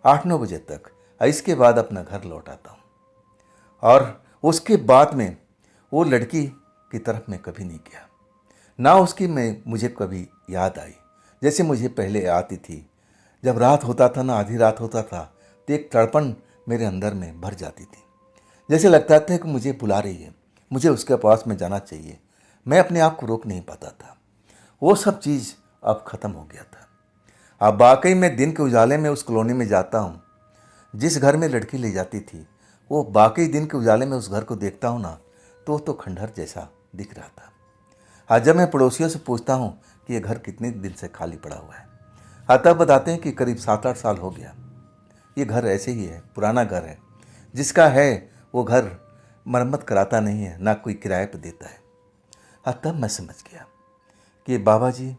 8-9 बजे तक, इसके बाद अपना घर लौट आता हूँ। और उसके बाद में वो लड़की की तरफ मैं कभी नहीं गया, ना उसकी मुझे कभी याद आई जैसे मुझे पहले आती थी। जब रात होता था ना, आधी रात होता था, तो एक तड़पन मेरे अंदर में भर जाती थी। जैसे लगता था कि मुझे बुला रही है, मुझे उसके पास में जाना चाहिए। मैं अपने आप को रोक नहीं पाता था। वो सब चीज़ अब ख़त्म हो गया था। अब वाकई में दिन के उजाले में उस कॉलोनी में जाता हूँ। जिस घर में लड़की ले जाती थी, वो वाकई दिन के उजाले में उस घर को देखता हूँ ना, तो खंडहर जैसा दिख रहा था। आज जब मैं पड़ोसियों से पूछता हूँ कि ये घर कितने दिन से खाली पड़ा हुआ है, तब बताते हैं कि करीब 7-8 साल हो गया। ये घर ऐसे ही है, पुराना घर है। जिसका है वो घर मरम्मत कराता नहीं है, ना कोई किराए पर देता है। तब मैं समझ गया कि बाबा जी,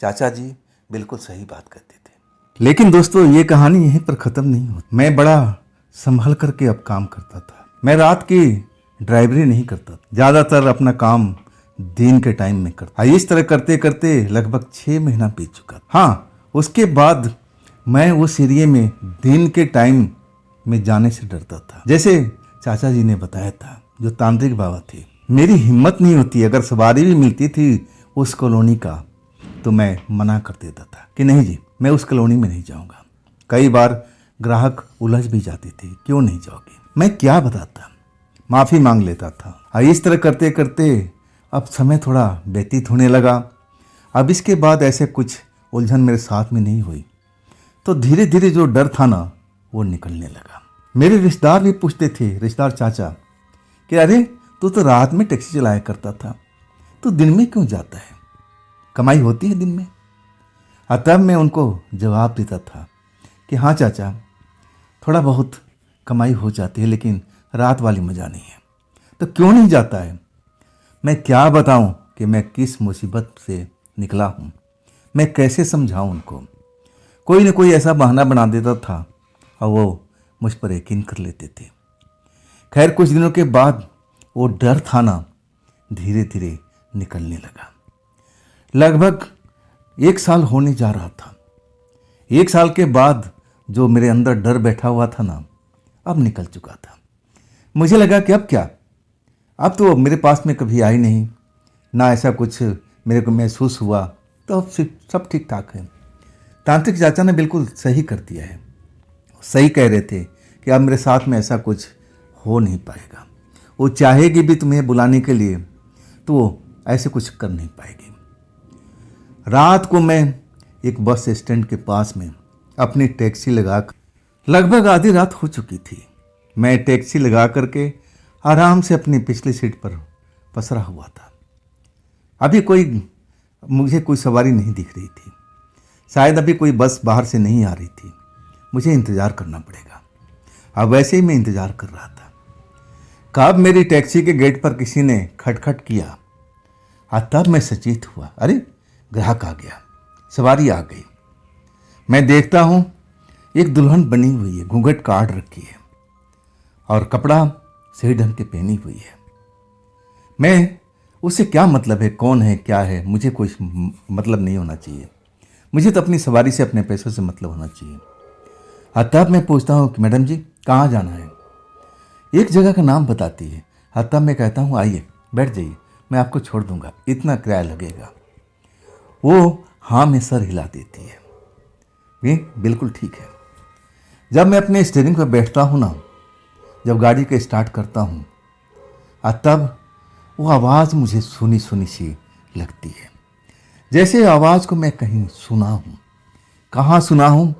चाचा जी बिल्कुल सही बात करते थे। लेकिन दोस्तों, ये कहानी यहीं पर ख़त्म नहीं होती। मैं बड़ा संभल करके अब काम करता था। मैं रात की ड्राइवरी नहीं करता था, ज़्यादातर अपना काम दिन के टाइम में करता। इस तरह करते करते लगभग 6 महीना बीत चुका। हाँ, उसके बाद मैं उस एरिए में दिन के टाइम में जाने से डरता था। जैसे चाचा जी ने बताया था, जो तांत्रिक बाबा थे, मेरी हिम्मत नहीं होती। अगर सवारी भी मिलती थी उस कॉलोनी का, तो मैं मना कर देता था कि नहीं जी, मैं उस कॉलोनी में नहीं जाऊंगा। कई बार ग्राहक उलझ भी जाते थे, क्यों नहीं जाओगे? मैं क्या बताता, माफ़ी मांग लेता था। इस तरह करते करते अब समय थोड़ा व्यतीत होने लगा। अब इसके बाद ऐसे कुछ उलझन मेरे साथ में नहीं हुई, तो धीरे धीरे जो डर था ना, वो निकलने लगा। मेरे रिश्तेदार भी पूछते थे, रिश्तेदार चाचा, कि अरे तू तो रात में टैक्सी चलाया करता था, तो दिन में क्यों जाता है? कमाई होती है दिन में? तब मैं उनको जवाब देता था कि हाँ चाचा, थोड़ा बहुत कमाई हो जाती है, लेकिन रात वाली मज़ा नहीं है। तो क्यों नहीं जाता है? मैं क्या बताऊं कि मैं किस मुसीबत से निकला हूं। मैं कैसे समझाऊं उनको? कोई न कोई ऐसा बहाना बना देता था और वो मुझ पर यकीन कर लेते थे। खैर, कुछ दिनों के बाद वो डर था ना, धीरे धीरे निकलने लगा। लगभग 1 साल होने जा रहा था। 1 साल के बाद जो मेरे अंदर डर बैठा हुआ था ना, अब निकल चुका था। मुझे लगा कि अब क्या, अब तो मेरे पास में कभी आई नहीं, ना ऐसा कुछ मेरे को महसूस हुआ, तो अब सब ठीक ठाक है। तांत्रिक चाचा ने बिल्कुल सही कर दिया है। सही कह रहे थे कि अब मेरे साथ में ऐसा कुछ हो नहीं पाएगा। वो चाहेगी भी तुम्हें बुलाने के लिए, तो वो ऐसे कुछ कर नहीं पाएगी। रात को मैं एक बस स्टैंड के पास में अपनी टैक्सी लगाकर, लगभग आधी रात हो चुकी थी, मैं टैक्सी लगा करके आराम से अपनी पिछली सीट पर पसरा हुआ था। अभी मुझे कोई सवारी नहीं दिख रही थी। शायद अभी कोई बस बाहर से नहीं आ रही थी। मुझे इंतज़ार करना पड़ेगा। अब वैसे ही मैं इंतज़ार कर रहा था। कब मेरी टैक्सी के गेट पर किसी ने खटखट किया, तब मैं सचेत हुआ। अरे, ग्राहक आ गया, सवारी आ गई। मैं देखता हूँ एक दुल्हन बनी हुई है, घूंघट काट रखी है और कपड़ा सही ढंग के पहनी हुई है। मैं उससे क्या मतलब है, कौन है, क्या है, मुझे कोई मतलब नहीं होना चाहिए। मुझे तो अपनी सवारी से, अपने पैसों से मतलब होना चाहिए। तब मैं पूछता हूँ कि मैडम जी, कहाँ जाना है? एक जगह का नाम बताती है। तब मैं कहता हूँ आइए, बैठ जाइए, मैं आपको छोड़ दूंगा, इतना किराया लगेगा। वो हाँ में सर हिला देती है। ये बिल्कुल ठीक है। जब मैं अपने स्टीयरिंग पर बैठता हूँ ना, जब गाड़ी को स्टार्ट करता हूँ, तब वो आवाज़ मुझे सुनी सुनी सी लगती है। जैसे आवाज़ को मैं कहीं सुना हूँ, कहाँ सुना हूँ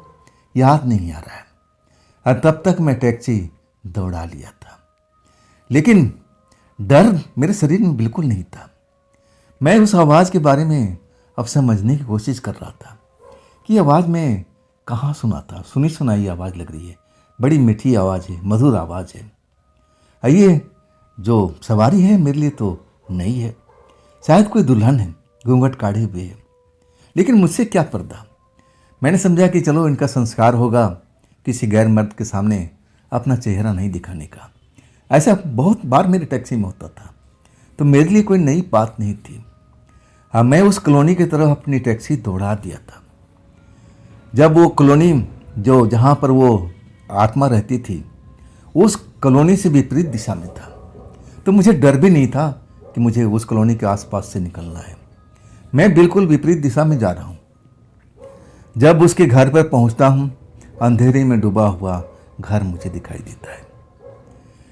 याद नहीं आ रहा है। और तब तक मैं टैक्सी दौड़ा लिया था, लेकिन डर मेरे शरीर में बिल्कुल नहीं था। मैं उस आवाज़ के बारे में अब समझने की कोशिश कर रहा था कि आवाज़ मैं कहाँ सुना था। सुनी सुनाई आवाज़ लग रही है, बड़ी मीठी आवाज़ है, मधुर आवाज़ है। ये जो सवारी है मेरे लिए तो नई है, शायद कोई दुल्हन है, घूंघट काढ़े हुए है, लेकिन मुझसे क्या पर्दा। मैंने समझा कि चलो इनका संस्कार होगा किसी गैर मर्द के सामने अपना चेहरा नहीं दिखाने का। ऐसा बहुत बार मेरी टैक्सी में होता था, तो मेरे लिए कोई नई बात नहीं थी। हाँ, मैं उस कॉलोनी की तरफ अपनी टैक्सी दौड़ा दिया था। जब वो कॉलोनी जो जहाँ पर वो आत्मा रहती थी उस कॉलोनी से विपरीत दिशा में था, तो मुझे डर भी नहीं था कि मुझे उस कॉलोनी के आसपास से निकलना है। मैं बिल्कुल विपरीत दिशा में जा रहा हूँ। जब उसके घर पर पहुँचता हूँ, अंधेरे में डूबा हुआ घर मुझे दिखाई देता है।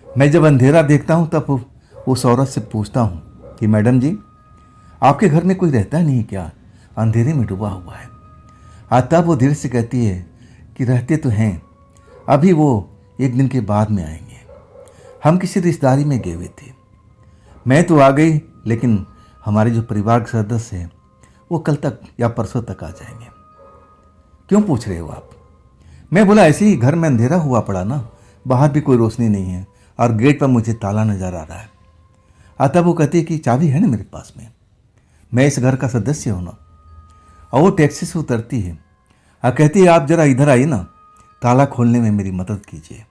मैं जब अंधेरा देखता हूँ तब उस औरत से पूछता हूँ कि मैडम जी, आपके घर में कोई रहता नहीं क्या? अंधेरे में डूबा हुआ है। तब वो धीरे से कहती है कि रहते तो हैं, अभी वो एक दिन के बाद में आएंगे। हम किसी रिश्तेदारी में गए हुए थे। मैं तो आ गई, लेकिन हमारे जो परिवार के सदस्य हैं वो कल तक या परसों तक आ जाएंगे। क्यों पूछ रहे हो आप? मैं बोला ऐसे ही, घर में अंधेरा हुआ पड़ा ना, बाहर भी कोई रोशनी नहीं है और गेट पर मुझे ताला नजर आ रहा है। तब वो कहती है कि चाबी है ना मेरे पास में, मैं इस घर का सदस्य हूं ना। और वो टैक्सी से उतरती है और कहती है आप जरा इधर आइए ना, ताला खोलने में मेरी मदद कीजिए।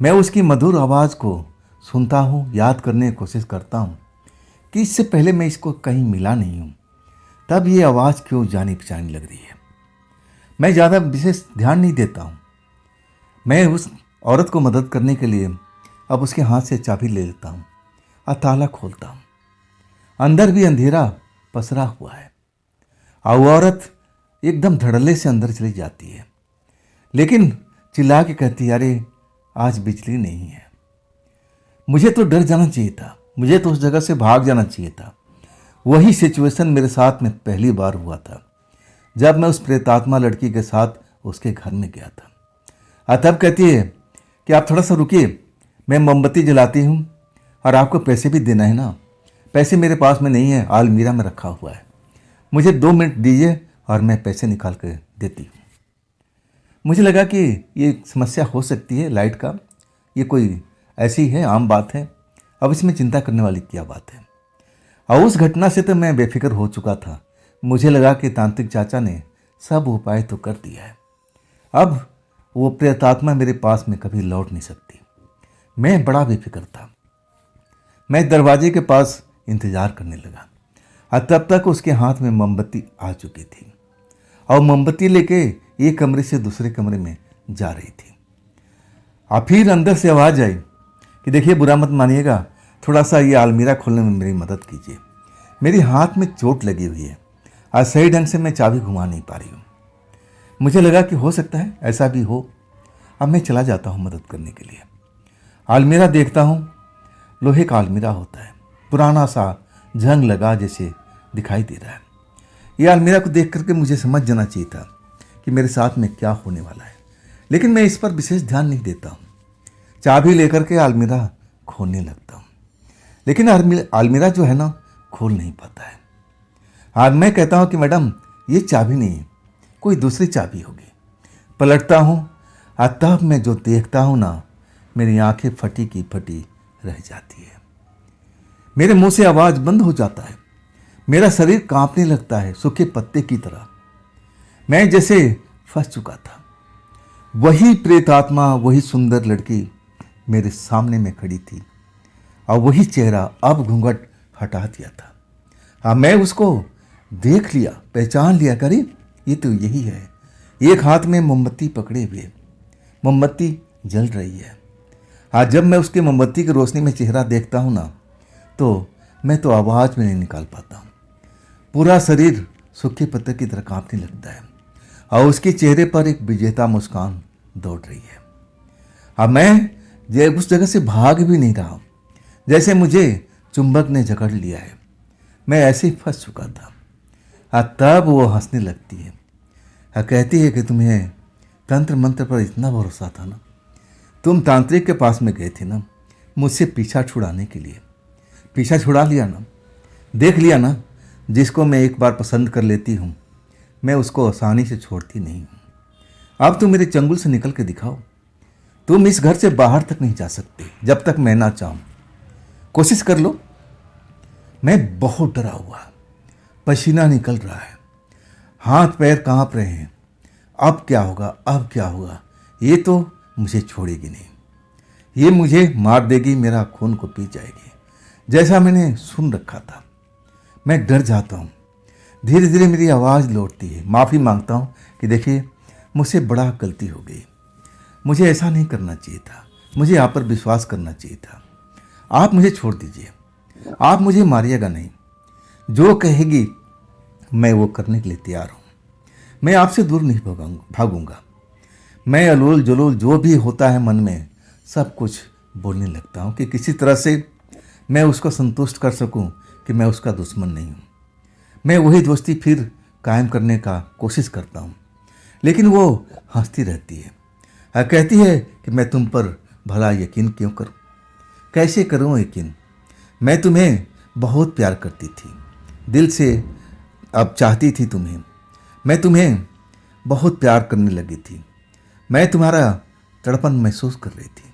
मैं उसकी मधुर आवाज़ को सुनता हूँ, याद करने की कोशिश करता हूँ कि इससे पहले मैं इसको कहीं मिला नहीं हूँ, तब ये आवाज़ क्यों जानी पहचानी लग रही है। मैं ज़्यादा विशेष ध्यान नहीं देता हूँ। मैं उस औरत को मदद करने के लिए अब उसके हाथ से चाबी ले लेता हूँ और ताला खोलता हूँ। अंदर भी अंधेरा पसरा हुआ है और वो औरत एकदम धड़ल्ले से अंदर चली जाती है, लेकिन चिल्ला के कहती है अरे आज बिजली नहीं है। मुझे तो डर जाना चाहिए था, मुझे तो उस जगह से भाग जाना चाहिए था। वही सिचुएशन मेरे साथ में पहली बार हुआ था जब मैं उस प्रेतात्मा लड़की के साथ उसके घर में गया था। तब कहती है कि आप थोड़ा सा रुकिए, मैं मोमबत्ती जलाती हूँ और आपको पैसे भी देना है ना। पैसे मेरे पास में नहीं है, अलमीरा में रखा हुआ है, मुझे 2 मिनट दीजिए और मैं पैसे निकाल कर देती हूँ। मुझे लगा कि ये समस्या हो सकती है लाइट का, ये कोई ऐसी है आम बात है, अब इसमें चिंता करने वाली क्या बात है। और उस घटना से तो मैं बेफिक्र हो चुका था। मुझे लगा कि तांत्रिक चाचा ने सब उपाय तो कर दिया है, अब वो प्रेतात्मा मेरे पास में कभी लौट नहीं सकती। मैं बड़ा बेफिक्र था। मैं दरवाजे के पास इंतजार करने लगा और तब तक उसके हाथ में मोमबत्ती आ चुकी थी और मोमबत्ती लेके एक कमरे से दूसरे कमरे में जा रही थी। और फिर अंदर से आवाज़ आई कि देखिए बुरा मत मानिएगा, थोड़ा सा ये अलमीरा खोलने में मेरी मदद कीजिए। मेरी हाथ में चोट लगी हुई है और सही ढंग से मैं चाबी घुमा नहीं पा रही हूँ। मुझे लगा कि हो सकता है ऐसा भी हो। अब मैं चला जाता हूँ मदद करने के लिए। अलमीरा देखता हूँ, लोहे का अलमीरा होता है, पुराना सा जंग लगा जैसे दिखाई दे रहा है। यह अलमीरा को देख करके मुझे समझ जाना चाहिए था कि मेरे साथ में क्या होने वाला है, लेकिन मैं इस पर विशेष ध्यान नहीं देता हूँ। चाबी लेकर के अलमीरा खोलने लगता हूँ, लेकिन अलमीरा जो है ना खोल नहीं पाता है। आज मैं कहता हूँ कि मैडम ये चाबी नहीं, कोई दूसरी चाबी होगी। पलटता हूँ और तब मैं जो देखता हूँ ना, मेरी आंखें फटी की फटी रह जाती है। मेरे मुंह से आवाज़ बंद हो जाता है, मेरा शरीर कांपने लगता है सूखे पत्ते की तरह। मैं जैसे फंस चुका था। वही प्रेतात्मा, वही सुंदर लड़की मेरे सामने में खड़ी थी और वही चेहरा अब घूंघट हटा दिया था। हाँ, मैं उसको देख लिया, पहचान लिया, करी ये तो यही है। एक हाथ में मोमबत्ती पकड़े हुए, मोमबत्ती जल रही है। आज जब मैं उसकी मोमबत्ती की रोशनी में चेहरा देखता हूँ ना, तो मैं तो आवाज़ में नहीं निकाल पाता हूँ। पूरा शरीर सूखे पत्ते की तरह कांपने लगता है और उसके चेहरे पर एक विजेता मुस्कान दौड़ रही है। अब मैं उस जगह से भाग भी नहीं रहा हूँ, जैसे मुझे चुंबक ने जकड़ लिया है। मैं ऐसे ही फंस चुका था। तब वो हंसने लगती है और कहती है कि तुम्हें तंत्र मंत्र पर इतना भरोसा था ना, तुम तांत्रिक के पास में गए थे ना मुझसे पीछा छुड़ाने के लिए, पीछा छुड़ा लिया ना, देख लिया ना, जिसको मैं एक बार पसंद कर लेती हूँ मैं उसको आसानी से छोड़ती नहीं हूँ। अब तुम मेरे चंगुल से निकल के दिखाओ। तुम इस घर से बाहर तक नहीं जा सकते जब तक मैं ना चाहूँ। कोशिश कर लो। मैं बहुत डरा हुआ, पसीना निकल रहा है, हाथ पैर कांप रहे हैं। अब क्या होगा, अब क्या होगा, ये तो मुझे छोड़ेगी नहीं, ये मुझे मार देगी, मेरा खून को पी जाएगी, जैसा मैंने सुन रखा था। मैं डर जाता हूँ। धीरे धीरे मेरी आवाज़ लौटती है। माफ़ी मांगता हूँ कि देखिए मुझसे बड़ा गलती हो गई, मुझे ऐसा नहीं करना चाहिए था, मुझे आप पर विश्वास करना चाहिए था। आप मुझे छोड़ दीजिए, आप मुझे मारिएगा नहीं। जो कहेगी मैं वो करने के लिए तैयार हूँ। मैं आपसे दूर नहीं भागूंगा। मैं अलोल जलोल जो भी होता है मन में सब कुछ बोलने लगता हूँ कि किसी तरह से मैं उसको संतुष्ट कर सकूँ कि मैं उसका दुश्मन नहीं हूँ। मैं वही दोस्ती फिर कायम करने का कोशिश करता हूँ, लेकिन वो हंसती रहती है और कहती है कि मैं तुम पर भला यकीन क्यों करूँ, कैसे करूँ यकीन। मैं तुम्हें बहुत प्यार करती थी, दिल से अब चाहती थी तुम्हें। मैं तुम्हें बहुत प्यार करने लगी थी। मैं तुम्हारा तड़पन महसूस कर रही थी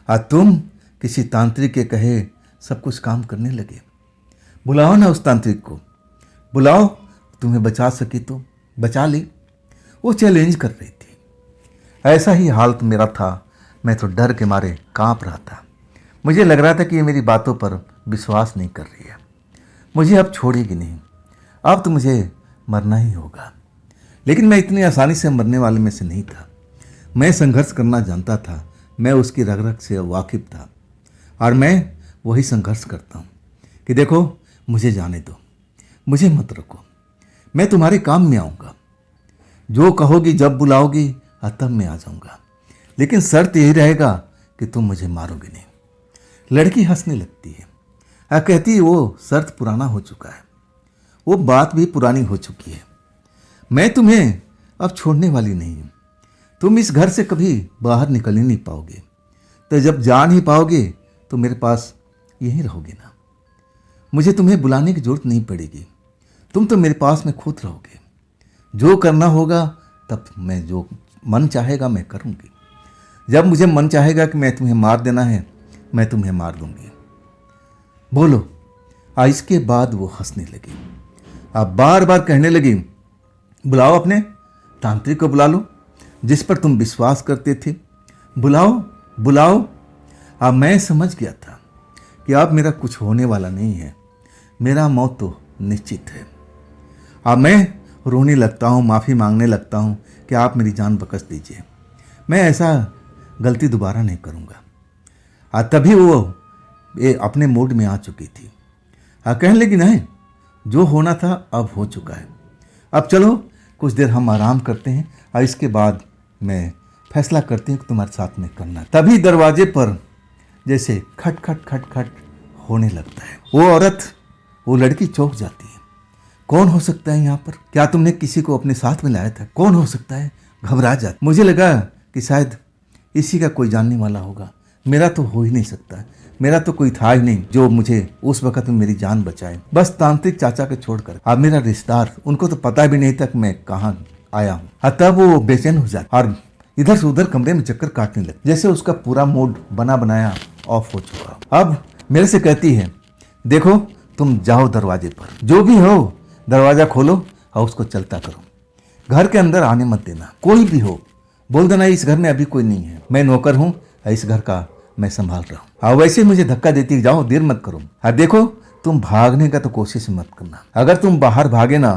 और तुम किसी तांत्रिक के कहे सब कुछ काम करने लगे। बुलाओ ना उस तांत्रिक को, बुलाओ, तुम्हें बचा सकी तो बचा ली। वो चैलेंज कर रही थी। ऐसा ही हाल तो मेरा था। मैं तो डर के मारे कांप रहा था। मुझे लग रहा था कि ये मेरी बातों पर विश्वास नहीं कर रही है, मुझे अब छोड़ेगी नहीं, अब तो मुझे मरना ही होगा। लेकिन मैं इतनी आसानी से मरने वाले में से नहीं था। मैं संघर्ष करना जानता था, मैं उसकी रग रग से वाकिफ था और मैं वही संघर्ष करता हूँ कि देखो मुझे जाने दो, मुझे मत रखो, मैं तुम्हारे काम में आऊँगा। जो कहोगी जब बुलाओगी तब मैं आ जाऊँगा, लेकिन शर्त यही रहेगा कि तुम मुझे मारोगे नहीं। लड़की हंसने लगती है और कहती है वो शर्त पुराना हो चुका है, वो बात भी पुरानी हो चुकी है। मैं तुम्हें अब छोड़ने वाली नहीं हूँ। तुम इस घर से कभी बाहर निकल ही नहीं पाओगे, तो जब जा नहीं पाओगे तो मेरे पास यहीं रहोगे ना। मुझे तुम्हें बुलाने की जरूरत नहीं पड़ेगी, तुम तो मेरे पास में खुद रहोगे। जो करना होगा तब मैं जो मन चाहेगा मैं करूँगी। जब मुझे मन चाहेगा कि मैं तुम्हें मार देना है मैं तुम्हें मार दूंगी। बोलो। इसके बाद वो हंसने लगी। अब बार बार कहने लगी, बुलाओ अपने तांत्रिक को, बुला लो जिस पर तुम विश्वास करते थे, बुलाओ बुलाओ। अब मैं समझ गया था कि अब मेरा कुछ होने वाला नहीं है, मेरा मौत तो निश्चित है। अब मैं रोने लगता हूँ, माफ़ी मांगने लगता हूँ कि आप मेरी जान बख्श दीजिए, मैं ऐसा गलती दोबारा नहीं करूँगा। तभी वो अपने मूड में आ चुकी थी। कहने लगी नहीं, जो होना था अब हो चुका है, अब चलो कुछ देर हम आराम करते हैं और इसके बाद मैं फैसला करती हूँ कि तुम्हारे साथ में करना। तभी दरवाजे पर जैसे खट खट खट खट होने लगता है। वो औरत, वो लड़की चौंक जाती है। कौन हो सकता है यहाँ पर? क्या तुमने किसी को अपने साथ में लाया था? कौन हो सकता है? घबरा जाती। मुझे लगा कि शायद इसी का कोई जानने वाला होगा। मेरा तो हो ही नहीं सकता, मेरा तो कोई था ही नहीं जो मुझे उस वक्त में मेरी जान बचाए, बस तांत्रिक चाचा के छोड़कर। अब मेरा रिश्तेदार, उनको तो पता भी नहीं था कि मैं कहाँ आया हूँ। तब वो बेचैन हो जाता और इधर से उधर कमरे में चक्कर काटने लगे, जैसे उसका पूरा मूड बना बनाया ऑफ हो चुका। अब मेरे से कहती है, देखो तुम जाओ दरवाजे पर, जो भी हो दरवाजा खोलो और उसको चलता करो, घर के अंदर आने मत देना। कोई भी हो बोल देना इस घर में अभी कोई नहीं है, मैं नौकर हूँ, इस घर का मैं संभाल रहा हूँ। और वैसे मुझे धक्का देती जाओ, देर मत करो। और देखो तुम भागने का तो कोशिश मत करना, अगर तुम बाहर भागे ना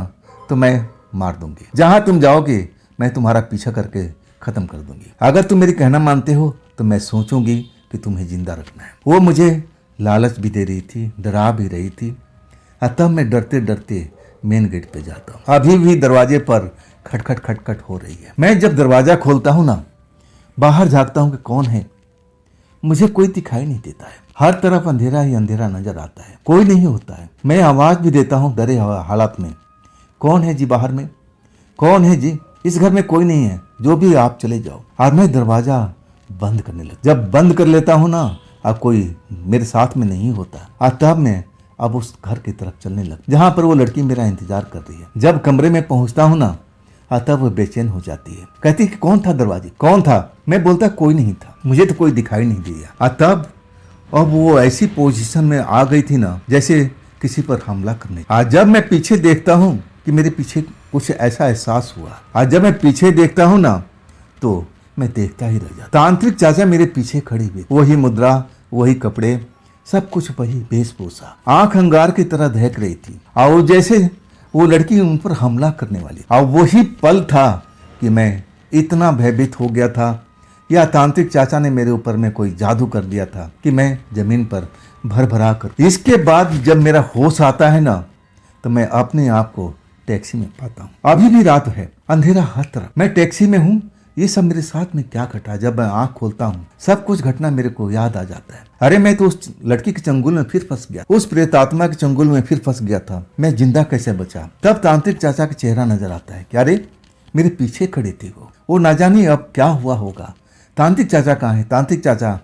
तो मैं मार दूंगी। जहाँ तुम जाओगे मैं तुम्हारा पीछा करके खत्म कर दूंगी। अगर तुम मेरी कहना मानते हो तो मैं सोचूंगी कि तुम्हें जिंदा रखना है। वो मुझे लालच भी दे रही थी, डरा भी रही थी। तब मैं डरते डरते मेन गेट पे जाता हूँ। अभी भी दरवाजे पर खटखट खटखट हो रही है। मैं जब दरवाजा खोलता हूँ ना, बाहर झांकता हूँ कि कौन है, मुझे कोई दिखाई नहीं देता है। हर तरफ अंधेरा ही अंधेरा नजर आता है, कोई नहीं होता है। मैं आवाज भी देता हूँ डरे हालात में, कौन है जी बाहर में, कौन है जी, इस घर में कोई नहीं है, जो भी आप चले जाओ। और मैं दरवाजा बंद करने लगता। जब बंद कर लेता हूँ ना, अब कोई मेरे साथ में नहीं होता, और तब मैं अब उस घर की तरफ चलने लग, जहाँ पर वो लड़की मेरा इंतजार कर रही है। जब कमरे में पहुंचता हूँ ना, तब वो बेचैन हो जाती है, कहती है कि कौन था दरवाजे, कौन था? मैं बोलता कोई नहीं था, मुझे तो कोई दिखाई नहीं दिया। तब अब वो ऐसी पोजीशन में आ गई थी ना जैसे किसी पर हमला करने। आज जब मैं पीछे देखता हूँ कि मेरे पीछे कुछ ऐसा एहसास हुआ, आज जब मैं पीछे देखता हूँ ना तो मैं देखता ही रह जाता। तांत्रिक चाचा मेरे पीछे खड़ी हुई, वही मुद्रा, वही कपड़े, सब कुछ वही वेशभूषा, आंख अंगार की तरह दहक रही थी और जैसे वो लड़की उन पर हमला करने वाली। और वही पल था कि मैं इतना भयभीत हो गया था, या तांत्रिक चाचा ने मेरे ऊपर में कोई जादू कर दिया था कि मैं जमीन पर भर कर। इसके बाद जब मेरा होश आता है ना, तो मैं अपने आप को टैक्सी में पाता हूँ। अभी भी रात है, अंधेरा हर तरफ, मैं टैक्सी में हूँ। ये सब मेरे साथ में क्या घटा? जब मैं आंख खोलता हूँ सब कुछ घटना मेरे को याद आ जाता है। अरे मैं तो उस लड़की के चंगुल में फिर फंस गया, उस प्रेतात्मा के चंगुल में फिर फंस गया था। मैं जिंदा कैसे बचा? तब तांत्रिक चाचा का चेहरा नजर आता है कि अरे मेरे पीछे खड़े थे वो ना जाने अब क्या हुआ होगा। तांत्रिक चाचा कहाँ है? तांत्रिक चाचा,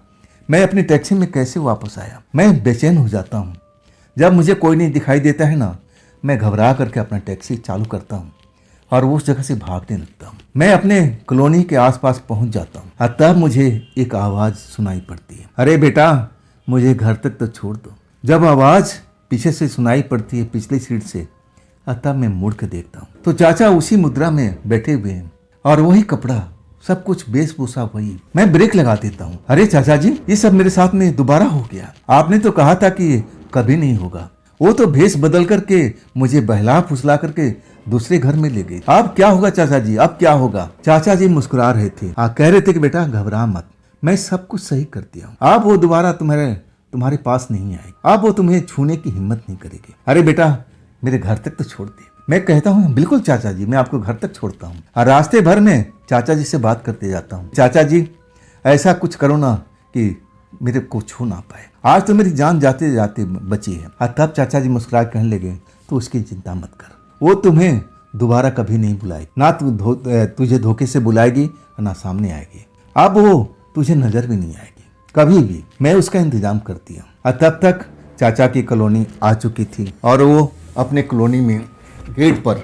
मैं अपनी टैक्सी में कैसे वापस आया? मैं बेचैन हो जाता हूँ। जब मुझे कोई नहीं दिखाई देता है ना, मैं घबरा करके अपना टैक्सी चालू करता हूँ और उस जगह से भागने लगता हूँ। मैं अपने कॉलोनी के आसपास पहुंच जाता हूँ और तब मुझे एक आवाज़ सुनाई पड़ती है, अरे बेटा मुझे घर तक तो छोड़ दो। जब आवाज़ पीछे से सुनाई पड़ती है पिछली सीट से, तब मैं मुड़ के देखता हूँ तो चाचा उसी मुद्रा में बैठे हुए हैं और वही कपड़ा, सब कुछ वेशभूषा वही। मैं ब्रेक लगा देता हूँ। अरे चाचा जी, ये सब मेरे साथ में दोबारा हो गया। आपने तो कहा था कि कभी नहीं होगा। वो तो भेष बदल करके मुझे बहला फुसला करके दूसरे घर में ले गई। अब क्या होगा चाचा जी, अब क्या होगा? चाचा जी मुस्कुरा रहे थे, कह रहे थे कि बेटा घबरा मत, मैं सब कुछ सही कर दिया हूँ। अब वो दोबारा तुम्हारे पास नहीं आएगी, अब वो तुम्हें छूने की हिम्मत नहीं करेगी। अरे बेटा मेरे घर तक तो छोड़ दे। मैं कहता हूँ बिल्कुल चाचा जी, मैं आपको घर तक छोड़ता हूँ। और रास्ते भर में चाचा जी से बात करते जाता हूँ, चाचा जी ऐसा कुछ करो ना कि मेरे को छू ना पाए। आज तो मेरी जान जाते जाते बची है। और तब चाचा जी मुस्कुरा कहने लगे, तो उसकी चिंता मत कर, वो तुम्हें दोबारा कभी नहीं बुलाएगी, ना तुझे धोखे से बुलाएगी ना सामने आएगी। अब वो तुझे नजर भी नहीं आएगी कभी भी, मैं उसका इंतजाम करती हूँ। और तब तक चाचा की कॉलोनी आ चुकी थी और वो अपने कॉलोनी में गेट पर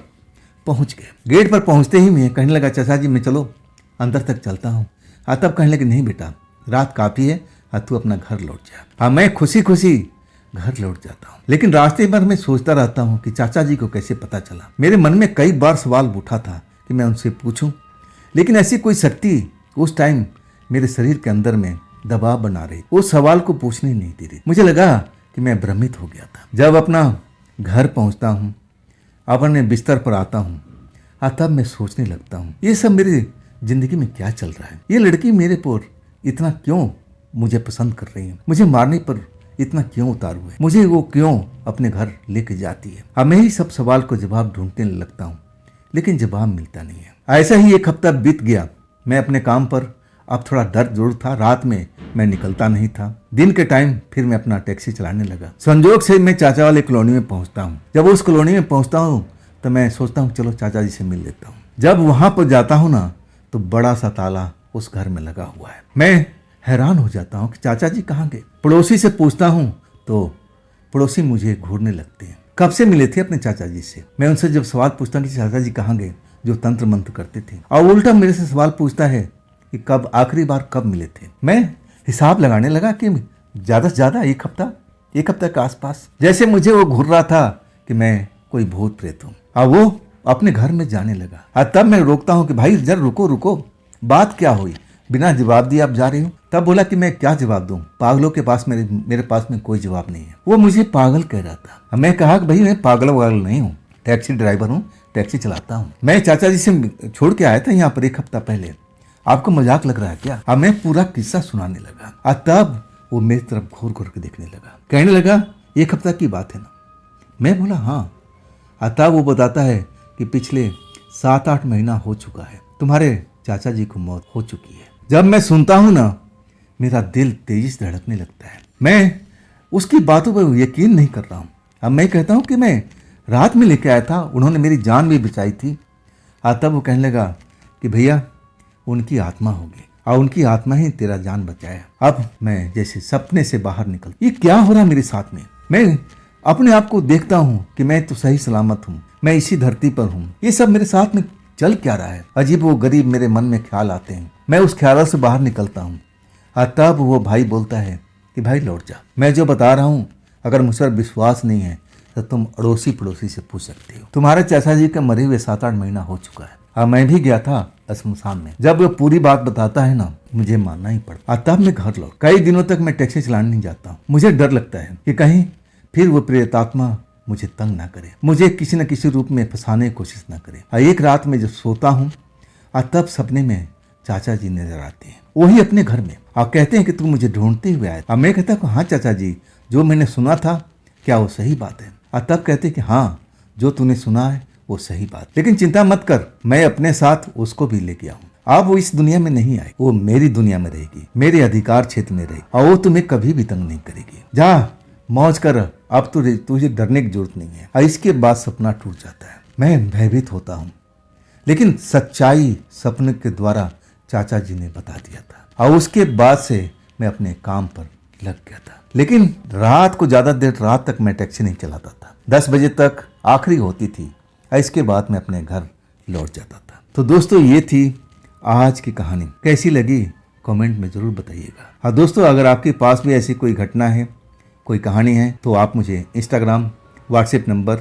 पहुँच गए। गेट पर पहुँचते ही मैं कहने लगा, चाचा जी मैं चलो अंदर तक चलता हूँ। तब कहने लगे, नहीं बेटा रात काफ़ी है, तू अपना घर लौट जा। हाँ मैं खुशी खुशी घर लौट जाता हूँ, लेकिन रास्ते भर मैं सोचता रहता हूँ कि चाचा जी को कैसे पता चला। मेरे मन में कई बार सवाल उठा था कि मैं उनसे पूछूं, लेकिन ऐसी कोई शक्ति उस टाइम मेरे शरीर के अंदर में दबाव बना रही, उस सवाल को पूछने नहीं दे रही। मुझे लगा कि मैं भ्रमित हो गया था। जब अपना घर पहुँचता हूँ, अपने बिस्तर पर आता हूँ, तब मैं सोचने लगता हूँ ये सब मेरी जिंदगी में क्या चल रहा है। ये लड़की मेरे पर इतना क्यों मुझे पसंद कर रही है, मुझे मारने पर इतना क्यों उतारू है, मुझे वो क्यों अपने घर लेके जाती है। अब मैं ही सब सवाल को जवाब ढूंढने लगता हूँ, लेकिन जवाब मिलता नहीं है। ऐसा ही एक हफ्ता बीत गया। मैं अपने काम पर अब थोड़ा डर जरूर था, रात में मैं निकलता नहीं था। दिन के टाइम फिर मैं अपना टैक्सी चलाने लगा। संजोग से मैं चाचा वाले कॉलोनी में पहुंचता हूँ। जब उस कॉलोनी में पहुंचता हूँ तो मैं सोचता हूँ चलो चाचा जी से मिल लेता हूँ। जब वहां पर जाता हूँ ना, तो बड़ा सा ताला उस घर में लगा हुआ है। मैं हैरान हो जाता हूँ कि चाचा जी कहाँ गए। पड़ोसी से पूछता हूँ तो पड़ोसी मुझे घूरने लगते हैं। कब से मिले थे अपने चाचा जी से? मैं उनसे जब सवाल पूछता हूँ कि चाचा जी कहाँ गए, जो तंत्र मंत्र करते थे, और उल्टा मेरे से सवाल पूछता है कि कब आखिरी बार कब मिले थे। मैं हिसाब लगाने लगा कि ज़्यादा से ज़्यादा एक हफ्ता के आसपास। जैसे मुझे वो घूर रहा था कि मैं कोई भूत प्रेत हूँ। और वो अपने घर में जाने लगा। और तब मैं रोकता हूँ कि भाई जरा रुको, बात क्या हुई? बिना जवाब दिए आप जा रही हूँ। तब बोला कि मैं क्या जवाब दूँ, पागलों के पास मेरे पास में कोई जवाब नहीं है। वो मुझे पागल कह रहा था। मैं कहा कि भाई मैं पागल नहीं हूँ, टैक्सी ड्राइवर हूँ, टैक्सी चलाता हूँ। मैं चाचा जी से छोड़ के आया था यहाँ पर एक हफ्ता पहले, आपको मजाक लग रहा है क्या? अब मैं पूरा किस्सा सुनाने लगा। और तब वो मेरी तरफ घूर घूर के देखने लगा, कहने लगा एक हफ्ता की बात है ना? मैं बोला हाँ। और तब वो बताता है कि पिछले 7-8 महीना हो चुका है, तुम्हारे चाचा जी को मौत हो चुकी है। जब मैं सुनता हूँ ना, मेरा दिल तेजी से धड़कने लगता है। मैं उसकी बातों पर यकीन नहीं कर रहा हूँ। अब मैं कहता हूँ कि मैं रात में लेके आया था, उन्होंने मेरी जान भी बचाई थी। तब वो कहने लगा कि भैया उनकी आत्मा होगी और उनकी आत्मा ही तेरा जान बचाया। अब मैं जैसे सपने से बाहर निकल, ये क्या हो रहा मेरे साथ में? मैं अपने आप को देखता हूँ कि मैं तो सही सलामत हूँ, मैं इसी धरती पर हूँ। ये सब मेरे साथ में चल क्या रहा है? अजीब वो गरीब मेरे मन में ख्याल आते हैं। मैं उस ख्याल से बाहर निकलता हूँ। और तब वो भाई बोलता है कि भाई लौट जा, मैं जो बता रहा हूँ अगर मुझ पर विश्वास नहीं है तो तुम अड़ोसी पड़ोसी से पूछ सकते हो। तुम्हारे चाचा जी का मरे हुए 7-8 महीना हो चुका है। और मैं भी गया था शमशान में। जब वो पूरी बात बताता है ना, मुझे मानना ही पड़ता। तब मैं घर लौट। कई दिनों तक मैं टैक्सी चलाने नहीं जाता। मुझे डर लगता है कि कहीं फिर वो प्रेतात्मा मुझे तंग ना करे, मुझे किसी न किसी रूप में फंसाने की कोशिश ना करे। एक रात में जब सोता हूँ तब सपने में चाचा जी नजर आते हैं, वही अपने घर में। कहते हैं कि तू मुझे ढूंढते हुए आया। मैं कहता हूँ हाँ चाचा जी, जो मैंने सुना था क्या वो सही बात है? तब कहते कि हाँ, जो तूने सुना है वो सही बात, लेकिन चिंता मत कर, मैं अपने साथ उसको भी लेके आऊँ। अब वो इस दुनिया में नहीं आए, वो मेरी दुनिया में रहेगी, मेरे अधिकार क्षेत्र में रहेगी, और वो तुम्हें कभी भी तंग नहीं करेगी। जा मौज कर, अब तो तुझे डरने की जरूरत नहीं है। और इसके बाद सपना टूट जाता है। मैं भयभीत होता हूँ, लेकिन सच्चाई सपने के द्वारा चाचा जी ने बता दिया था, और उसके बाद से मैं अपने काम पर लग गया था। लेकिन रात को ज्यादा देर रात तक मैं टैक्सी नहीं चलाता था। 10 बजे तक आखिरी होती थी, इसके बाद मैं अपने घर लौट जाता था। तो दोस्तों, ये थी आज की कहानी। कैसी लगी कमेंट में जरूर बताइएगा। हाँ दोस्तों, अगर आपके पास भी ऐसी कोई घटना है, कोई कहानी है, तो आप मुझे इंस्टाग्राम, व्हाट्सएप नंबर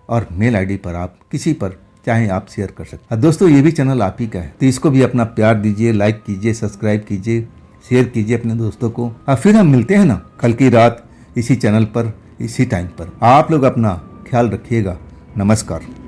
और मेल आईडी पर आप किसी पर चाहे आप शेयर कर सकते हैं। दोस्तों, ये भी चैनल आप ही का है, तो इसको भी अपना प्यार दीजिए, लाइक कीजिए, सब्सक्राइब कीजिए, शेयर कीजिए अपने दोस्तों को। और फिर हम मिलते हैं ना कल की रात इसी चैनल पर, इसी टाइम पर। आप लोग अपना ख्याल रखिएगा। नमस्कार।